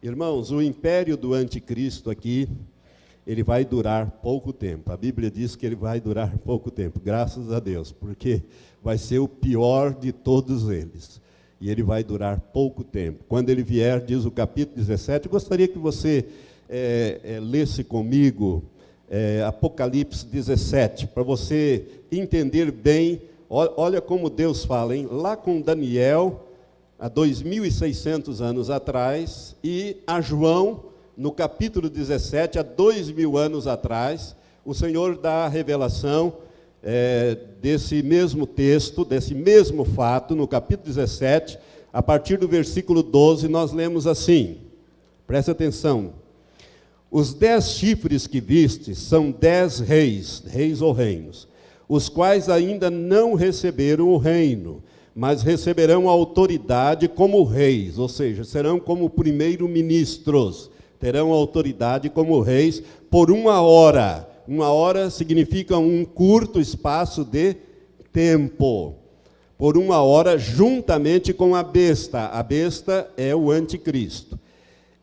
Irmãos, o império do anticristo aqui, ele vai durar pouco tempo. A Bíblia diz que ele vai durar pouco tempo, graças a Deus, porque vai ser o pior de todos eles. E ele vai durar pouco tempo. Quando ele vier, diz o capítulo 17, eu gostaria que você lesse comigo Apocalipse 17, para você entender bem. Olha como Deus fala, hein? Lá com Daniel, há 2.600 anos atrás, e a João, no capítulo 17, há 2.000 anos atrás, o Senhor dá a revelação desse mesmo texto, desse mesmo fato, no capítulo 17, a partir do versículo 12, nós lemos assim, preste atenção: os 10 chifres que vistes são 10 reis ou reinos, os quais ainda não receberam o reino, mas receberão autoridade como reis, ou seja, serão como primeiro-ministros, terão autoridade como reis por 1 hora. 1 hora significa um curto espaço de tempo. Por 1 hora, juntamente com a besta. A besta é o anticristo.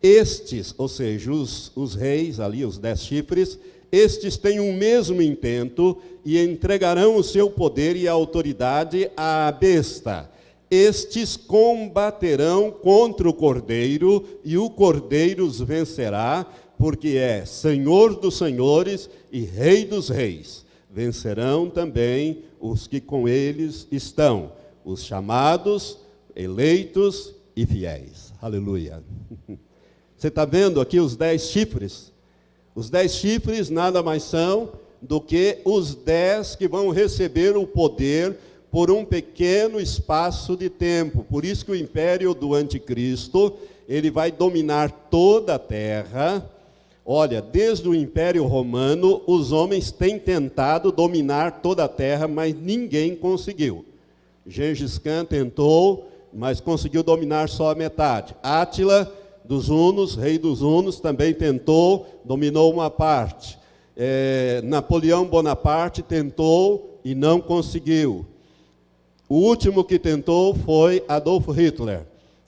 Estes, ou seja, os reis ali, os 10 chifres, estes têm o mesmo intento e entregarão o seu poder e a autoridade à besta. Estes combaterão contra o Cordeiro, e o Cordeiro os vencerá, porque é Senhor dos senhores e Rei dos reis. Vencerão também os que com eles estão, os chamados, eleitos e fiéis. Aleluia. Você está vendo aqui os 10 chifres? Os 10 chifres nada mais são do que os 10 que vão receber o poder por um pequeno espaço de tempo. Por isso que o império do anticristo, ele vai dominar toda a terra. Olha, desde o Império Romano, os homens têm tentado dominar toda a terra, mas ninguém conseguiu. Gengis Khan tentou, mas conseguiu dominar só a metade. Átila dos Hunos, rei dos Hunos, também tentou, dominou uma parte. Napoleão Bonaparte tentou e não conseguiu. O último que tentou foi Adolf Hitler,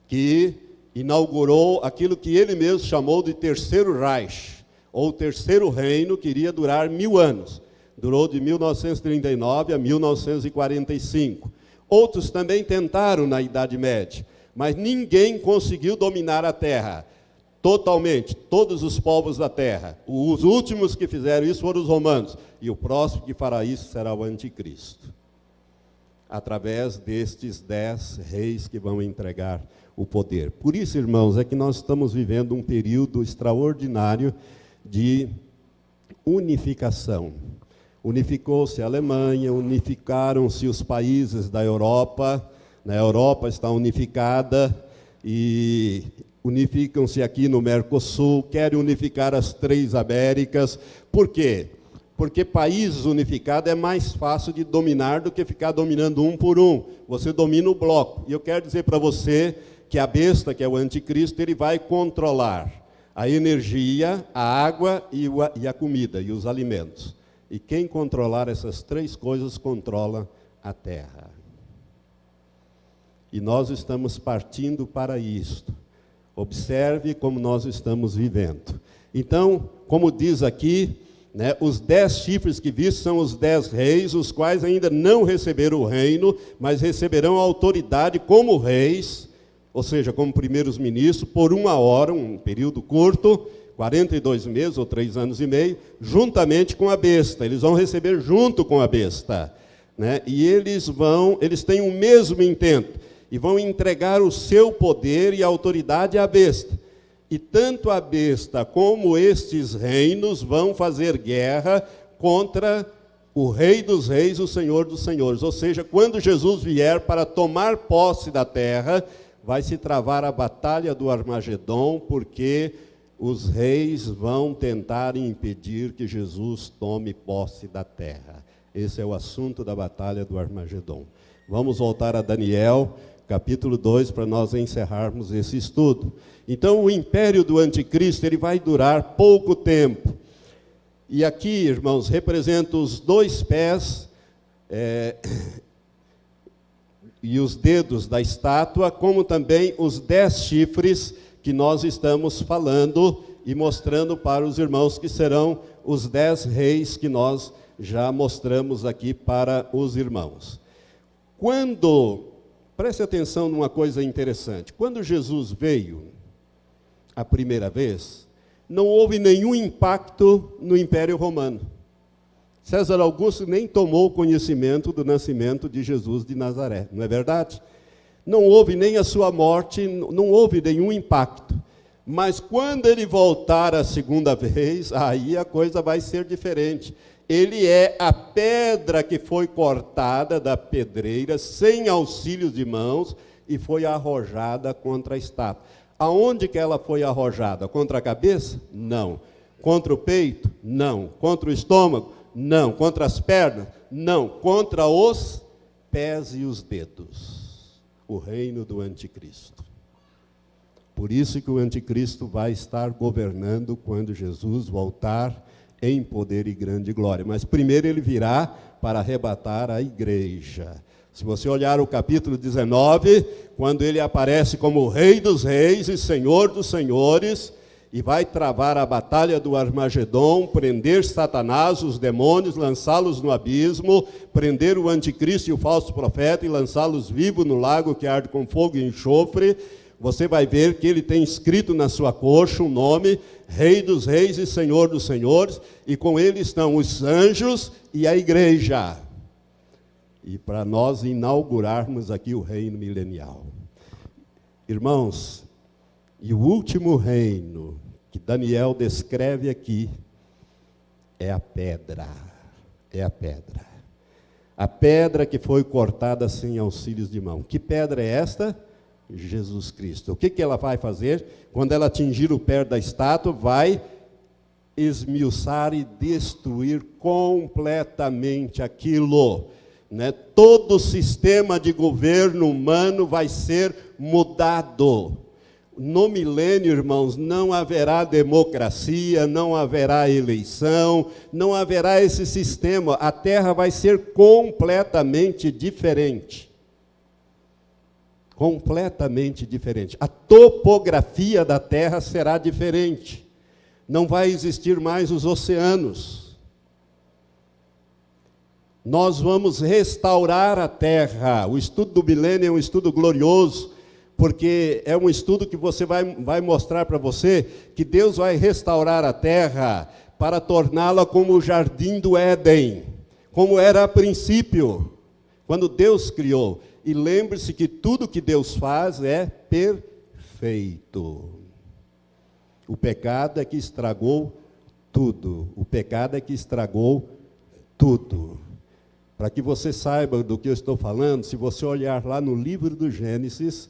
que inaugurou aquilo que ele mesmo chamou de Terceiro Reich, ou Terceiro Reino, que iria durar 1000 anos. Durou de 1939 a 1945. Outros também tentaram na Idade Média, mas ninguém conseguiu dominar a terra totalmente, todos os povos da terra. Os últimos que fizeram isso foram os romanos, e o próximo que fará isso será o anticristo, através destes 10 reis que vão entregar o poder. Por isso, irmãos, é que nós estamos vivendo um período extraordinário de unificação. Unificou-se a Alemanha, unificaram-se os países da Europa, a Europa está unificada, e unificam-se aqui no Mercosul, querem unificar as 3 Américas. Por quê? Porque países unificados é mais fácil de dominar do que ficar dominando um por um. Você domina o bloco. E eu quero dizer para você que a besta, que é o anticristo, ele vai controlar a energia, a água e a comida, e os alimentos. E quem controlar essas 3 coisas, controla a terra. E nós estamos partindo para isto. Observe como nós estamos vivendo. Então, como diz aqui, os 10 chifres que viste são os 10 reis, os quais ainda não receberam o reino, mas receberão a autoridade como reis, ou seja, como primeiros ministros, por 1 hora, um período curto, 42 meses ou 3 anos e meio, juntamente com a besta. Eles vão receber junto com a besta. E eles têm o mesmo intento, e vão entregar o seu poder e autoridade à besta. E tanto a besta como estes reinos vão fazer guerra contra o Rei dos reis, o Senhor dos senhores. Ou seja, quando Jesus vier para tomar posse da terra, vai se travar a batalha do Armagedom, porque os reis vão tentar impedir que Jesus tome posse da terra. Esse é o assunto da batalha do Armagedom. Vamos voltar a Daniel, capítulo 2, para nós encerrarmos esse estudo. Então, o império do anticristo, ele vai durar pouco tempo. E aqui, irmãos, representa os 2 pés e os dedos da estátua, como também os 10 chifres, que nós estamos falando e mostrando para os irmãos, que serão os 10 reis que nós já mostramos aqui para os irmãos. Preste atenção numa coisa interessante, quando Jesus veio a primeira vez, não houve nenhum impacto no Império Romano. César Augusto nem tomou conhecimento do nascimento de Jesus de Nazaré, não é verdade? Não houve nem a sua morte, não houve nenhum impacto. Mas quando ele voltar a segunda vez, aí a coisa vai ser diferente. Ele é a pedra que foi cortada da pedreira, sem auxílio de mãos, e foi arrojada contra a estátua. Aonde que ela foi arrojada? Contra a cabeça? Não. Contra o peito? Não. Contra o estômago? Não. Contra as pernas? Não. Contra os pés e os dedos. O reino do anticristo. Por isso que o anticristo vai estar governando quando Jesus voltar em poder e grande glória. Mas primeiro ele virá para arrebatar a igreja. Se você olhar o capítulo 19, quando ele aparece como Rei dos Reis e Senhor dos Senhores, e vai travar a batalha do Armagedon, prender Satanás, os demônios, lançá-los no abismo, prender o anticristo e o falso profeta e lançá-los vivos no lago que arde com fogo e enxofre, você vai ver que ele tem escrito na sua coxa o nome Rei dos Reis e Senhor dos Senhores, e com ele estão os anjos e a igreja. E para nós inaugurarmos aqui o reino milenial. Irmãos, e o último reino que Daniel descreve aqui é a pedra. É a pedra. A pedra que foi cortada sem auxílios de mão. Que pedra é esta? Jesus Cristo. O que ela vai fazer? Quando ela atingir o pé da estátua, vai esmiuçar e destruir completamente aquilo. Todo o sistema de governo humano vai ser mudado. No milênio, irmãos, não haverá democracia, não haverá eleição, não haverá esse sistema. A terra vai ser completamente diferente. Completamente diferente. A topografia da terra será diferente. Não vai existir mais os oceanos. Nós vamos restaurar a terra. O estudo do milênio é um estudo glorioso, porque é um estudo que você vai mostrar para você que Deus vai restaurar a terra para torná-la como o jardim do Éden, como era a princípio, quando Deus criou. E lembre-se que tudo que Deus faz é perfeito. O pecado é que estragou tudo. O pecado é que estragou tudo. Para que você saiba do que eu estou falando, se você olhar lá no livro do Gênesis,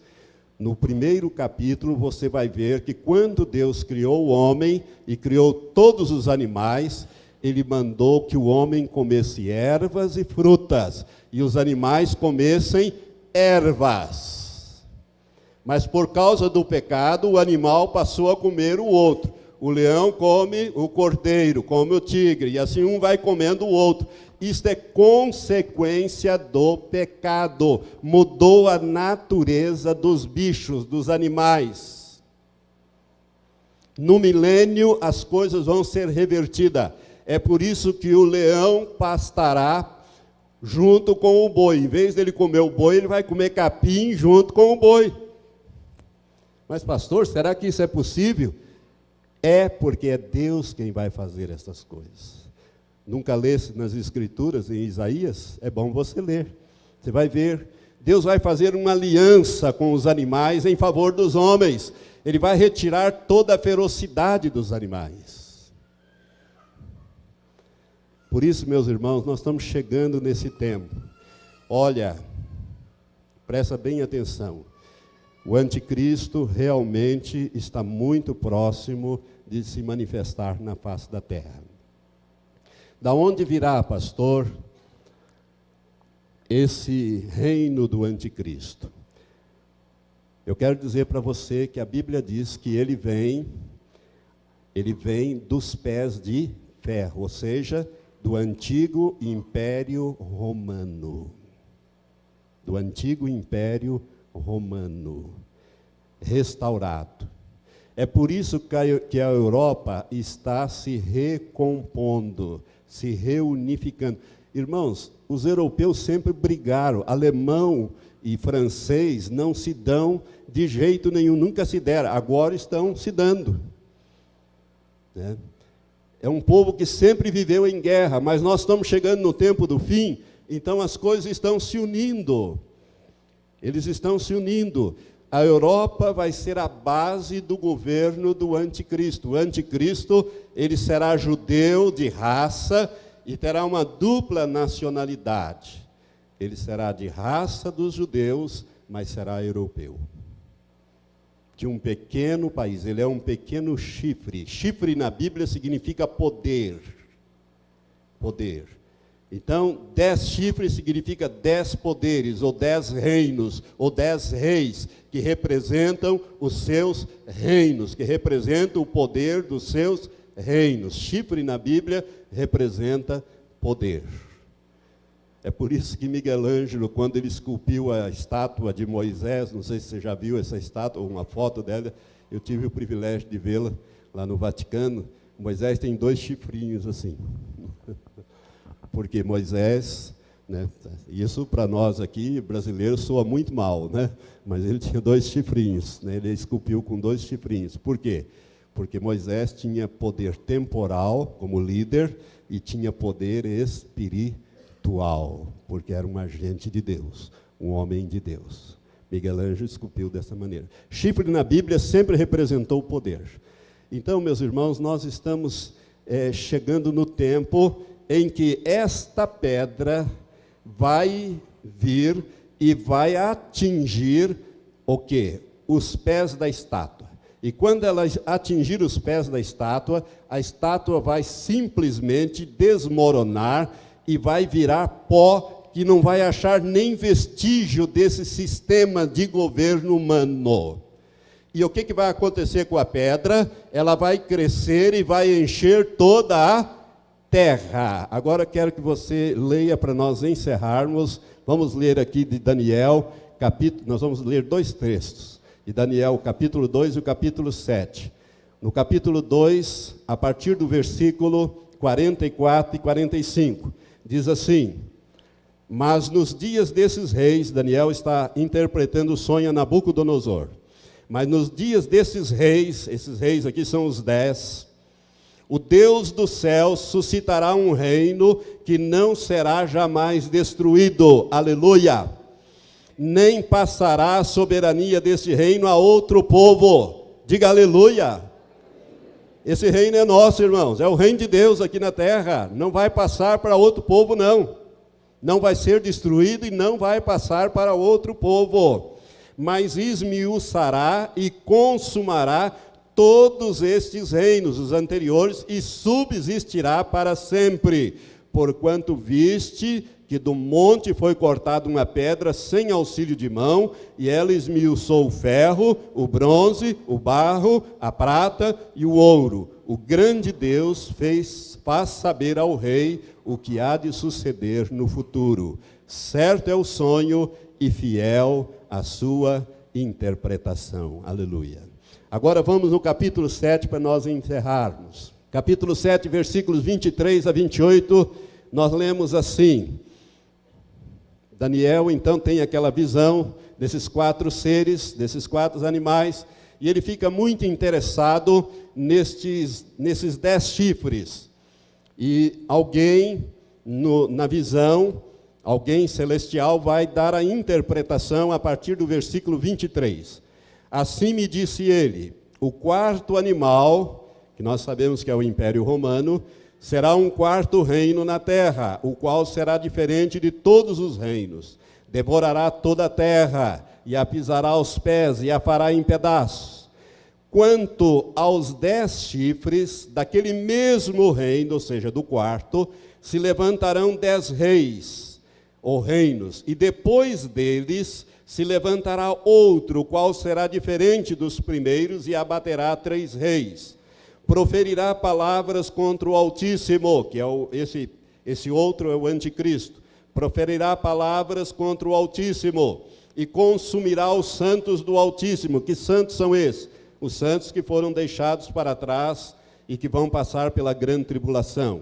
no primeiro capítulo, você vai ver que quando Deus criou o homem e criou todos os animais, ele mandou que o homem comesse ervas e frutas, e os animais comessem ervas. Mas por causa do pecado, o animal passou a comer o outro. O leão come o cordeiro, come o tigre, e assim um vai comendo o outro. Isto é consequência do pecado. Mudou a natureza dos bichos, dos animais. No milênio, as coisas vão ser revertidas. É por isso que o leão pastará junto com o boi. Em vez dele comer o boi, ele vai comer capim junto com o boi. Mas, pastor, será que isso é possível? É porque é Deus quem vai fazer essas coisas. Nunca lê nas Escrituras, em Isaías? É bom você ler. Você vai ver. Deus vai fazer uma aliança com os animais em favor dos homens. Ele vai retirar toda a ferocidade dos animais. Por isso, meus irmãos, nós estamos chegando nesse tempo. Olha, presta bem atenção. O anticristo realmente está muito próximo de se manifestar na face da terra. Da onde virá, pastor, esse reino do anticristo? Eu quero dizer para você que a Bíblia diz que ele vem dos pés de ferro, ou seja, do antigo Império Romano. Do antigo Império Romano, restaurado. É por isso que a Europa está se recompondo, se reunificando. Irmãos, os europeus sempre brigaram. Alemão e francês não se dão de jeito nenhum, nunca se deram. Agora estão se dando. Né? É um povo que sempre viveu em guerra, mas nós estamos chegando no tempo do fim, então as coisas estão se unindo. Eles estão se unindo. A Europa vai ser a base do governo do anticristo. O anticristo, ele será judeu de raça e terá uma dupla nacionalidade. Ele será de raça dos judeus, mas será europeu. De um pequeno país, ele é um pequeno chifre. Chifre na Bíblia significa poder. Poder. Então, 10 chifres significa 10 poderes, ou 10 reinos, ou 10 reis, que representam os seus reinos, que representam o poder dos seus reinos. Chifre na Bíblia representa poder. É por isso que Miguel Ângelo, quando ele esculpiu a estátua de Moisés, não sei se você já viu essa estátua, ou uma foto dela, eu tive o privilégio de vê-la lá no Vaticano. Moisés tem 2 chifrinhos assim. Porque Moisés, né, isso para nós aqui, brasileiros, soa muito mal, né? Mas ele tinha 2 chifrinhos, né? Ele esculpiu com 2 chifrinhos. Por quê? Porque Moisés tinha poder temporal como líder e tinha poder espiritual, porque era um agente de Deus, um homem de Deus. Miguel Ângelo esculpiu dessa maneira. Chifre na Bíblia sempre representou o poder. Então, meus irmãos, nós estamos chegando no tempo em que esta pedra vai vir e vai atingir o quê? Os pés da estátua. E quando ela atingir os pés da estátua, a estátua vai simplesmente desmoronar e vai virar pó, que não vai achar nem vestígio desse sistema de governo humano. E o que vai acontecer com a pedra? Ela vai crescer e vai encher toda a terra. Agora quero que você leia para nós encerrarmos. Vamos ler aqui de Daniel, nós vamos ler 2 textos. De Daniel, capítulo 2 e o capítulo 7. No capítulo 2, a partir do versículo 44 e 45, diz assim: mas nos dias desses reis, Daniel está interpretando o sonho a Nabucodonosor, mas nos dias desses reis, esses reis aqui são os 10, o Deus do céu suscitará um reino que não será jamais destruído. Aleluia! Nem passará a soberania deste reino a outro povo. Diga aleluia! Esse reino é nosso, irmãos. É o reino de Deus aqui na terra. Não vai passar para outro povo, não. Não vai ser destruído e não vai passar para outro povo. Mas esmiuçará e consumará todos estes reinos, os anteriores, e subsistirá para sempre, porquanto viste que do monte foi cortada uma pedra sem auxílio de mão, e ela esmiuçou o ferro, o bronze, o barro, a prata e o ouro. O grande Deus faz saber ao rei o que há de suceder no futuro. Certo é o sonho e fiel a sua interpretação. Aleluia. Agora vamos no capítulo 7 para nós encerrarmos. Capítulo 7, versículos 23 a 28, nós lemos assim. Daniel, então, tem aquela visão desses 4 seres, desses 4 animais, e ele fica muito interessado nesses 10 chifres. E alguém, na visão, alguém celestial, vai dar a interpretação a partir do versículo 23. Assim me disse ele: o 4º animal, que nós sabemos que é o Império Romano, será um 4º reino na terra, o qual será diferente de todos os reinos. Devorará toda a terra, e a pisará aos pés, e a fará em pedaços. Quanto aos 10 chifres, daquele mesmo reino, ou seja, do 4º, se levantarão 10 reis, ou reinos, e depois deles se levantará outro, o qual será diferente dos primeiros, e abaterá 3 reis. Proferirá palavras contra o Altíssimo, que é esse outro é o anticristo. Proferirá palavras contra o Altíssimo, e consumirá os santos do Altíssimo. Que santos são esses? os santos que foram deixados para trás e que vão passar pela grande tribulação.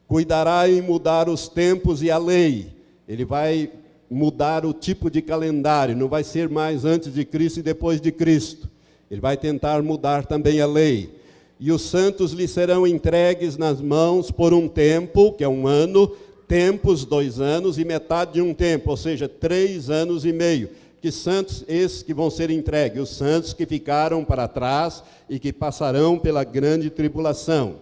Cuidará em mudar os tempos e a lei. Ele vai mudar o tipo de calendário, não vai ser mais antes de Cristo e depois de Cristo. Ele vai tentar mudar também a lei. E os santos lhe serão entregues nas mãos por um tempo, que é 1 ano, tempos 2 anos e metade de um tempo, ou seja, 3 anos e meio. Que santos esses que vão ser entregues? Os santos que ficaram para trás e que passarão pela grande tribulação.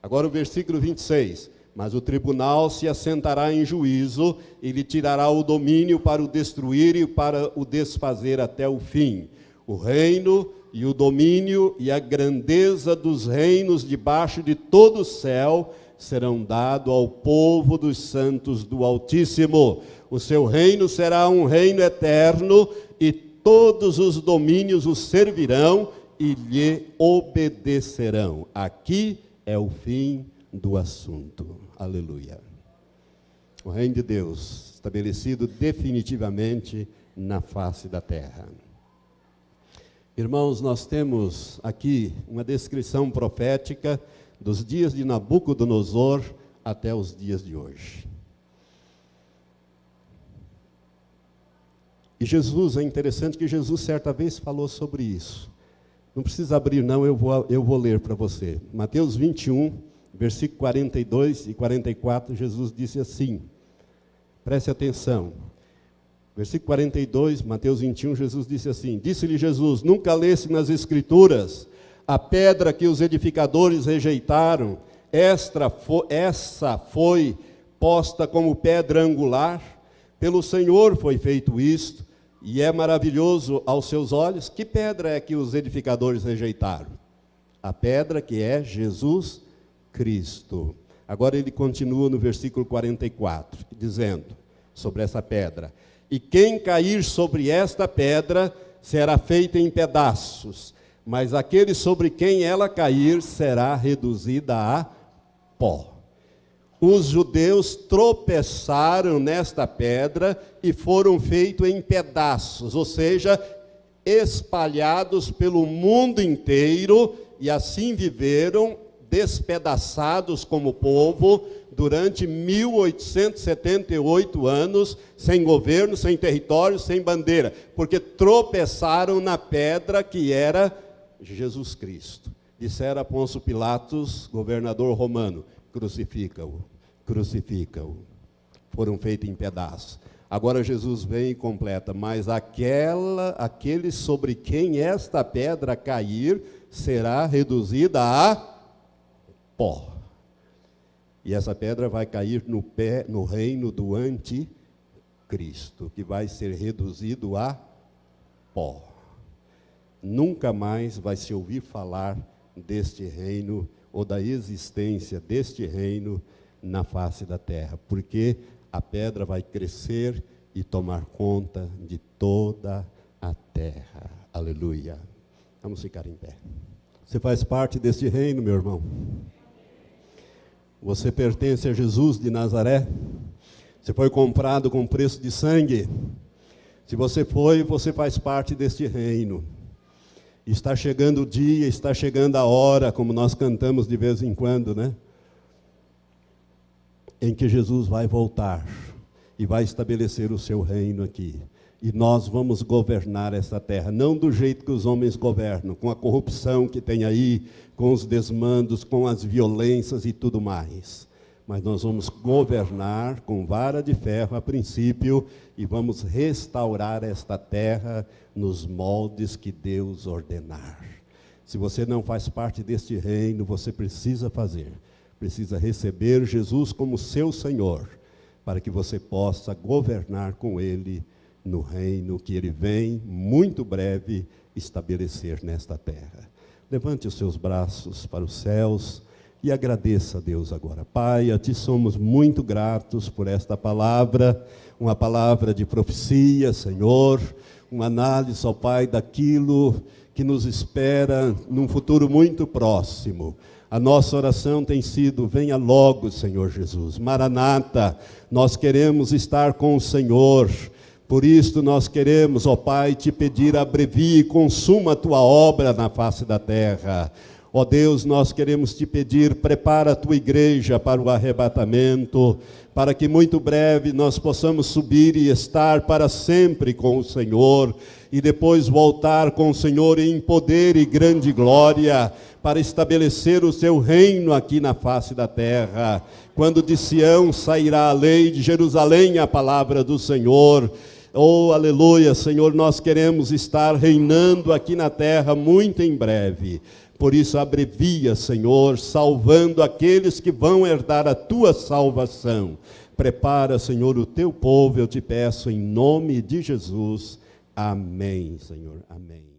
Agora o versículo 26. Mas o tribunal se assentará em juízo e lhe tirará o domínio para o destruir e para o desfazer até o fim. O reino e o domínio e a grandeza dos reinos debaixo de todo o céu serão dados ao povo dos santos do Altíssimo. O seu reino será um reino eterno e todos os domínios o servirão e lhe obedecerão. Aqui é o fim do assunto. Aleluia. O reino de Deus estabelecido definitivamente na face da terra. Irmãos, nós temos aqui uma descrição profética dos dias de Nabucodonosor até os dias de hoje. E Jesus, é interessante que Jesus certa vez falou sobre isso. Não precisa abrir não, eu vou ler para você. Mateus 21, versículo 42 e 44, Jesus disse assim, preste atenção. Versículo 42, Mateus 21, Jesus disse assim, disse-lhe Jesus, nunca leste nas Escrituras, a pedra que os edificadores rejeitaram, essa foi posta como pedra angular, pelo Senhor foi feito isto, e é maravilhoso aos seus olhos. Que pedra é que os edificadores rejeitaram? A pedra que é Jesus Cristo. Agora ele continua no versículo 44, dizendo sobre essa pedra, e quem cair sobre esta pedra será feito em pedaços, mas aquele sobre quem ela cair será reduzida a pó. Os judeus tropeçaram nesta pedra e foram feitos em pedaços, ou seja, espalhados pelo mundo inteiro, e assim viveram despedaçados como povo durante 1878 anos, sem governo, sem território, sem bandeira, porque tropeçaram na pedra que era Jesus Cristo. Dissera Pôncio Pilatos, governador romano, crucifica-o, crucifica-o. Foram feitos em pedaços. Agora Jesus vem e completa, mas aquele sobre quem esta pedra cair, será reduzida a pó. E essa pedra vai cair no reino do anticristo, que vai ser reduzido a pó. Nunca mais vai se ouvir falar deste reino, ou da existência deste reino na face da terra, porque a pedra vai crescer e tomar conta de toda a terra. Aleluia. Vamos ficar em pé. Você faz parte deste reino, meu irmão? Você pertence a Jesus de Nazaré? Você foi comprado com preço de sangue? Se você foi, você faz parte deste reino. Está chegando o dia, está chegando a hora, como nós cantamos de vez em quando, né? Em que Jesus vai voltar e vai estabelecer o seu reino aqui. E nós vamos governar essa terra, não do jeito que os homens governam, com a corrupção que tem aí, com os desmandos, com as violências e tudo mais. Mas nós vamos governar com vara de ferro a princípio e vamos restaurar esta terra nos moldes que Deus ordenar. Se você não faz parte deste reino, você precisa fazer. Precisa receber Jesus como seu Senhor, para que você possa governar com Ele no reino que Ele vem, muito breve, estabelecer nesta terra. Levante os seus braços para os céus e agradeça a Deus agora. Pai, a Ti somos muito gratos por esta palavra, uma palavra de profecia, Senhor, uma análise, ó Pai, daquilo que nos espera num futuro muito próximo. A nossa oração tem sido, venha logo, Senhor Jesus. Maranata, nós queremos estar com o Senhor. Por isto nós queremos, ó Pai, te pedir, abrevie e consuma a tua obra na face da terra. Ó Deus, nós queremos te pedir, prepara a tua igreja para o arrebatamento, para que muito breve nós possamos subir e estar para sempre com o Senhor, e depois voltar com o Senhor em poder e grande glória, para estabelecer o seu reino aqui na face da terra. Quando de Sião sairá a lei, de Jerusalém a palavra do Senhor. Oh, aleluia, Senhor, nós queremos estar reinando aqui na terra muito em breve. Por isso, abrevia, Senhor, salvando aqueles que vão herdar a tua salvação. Prepara, Senhor, o teu povo, eu te peço, em nome de Jesus. Amém, Senhor. Amém.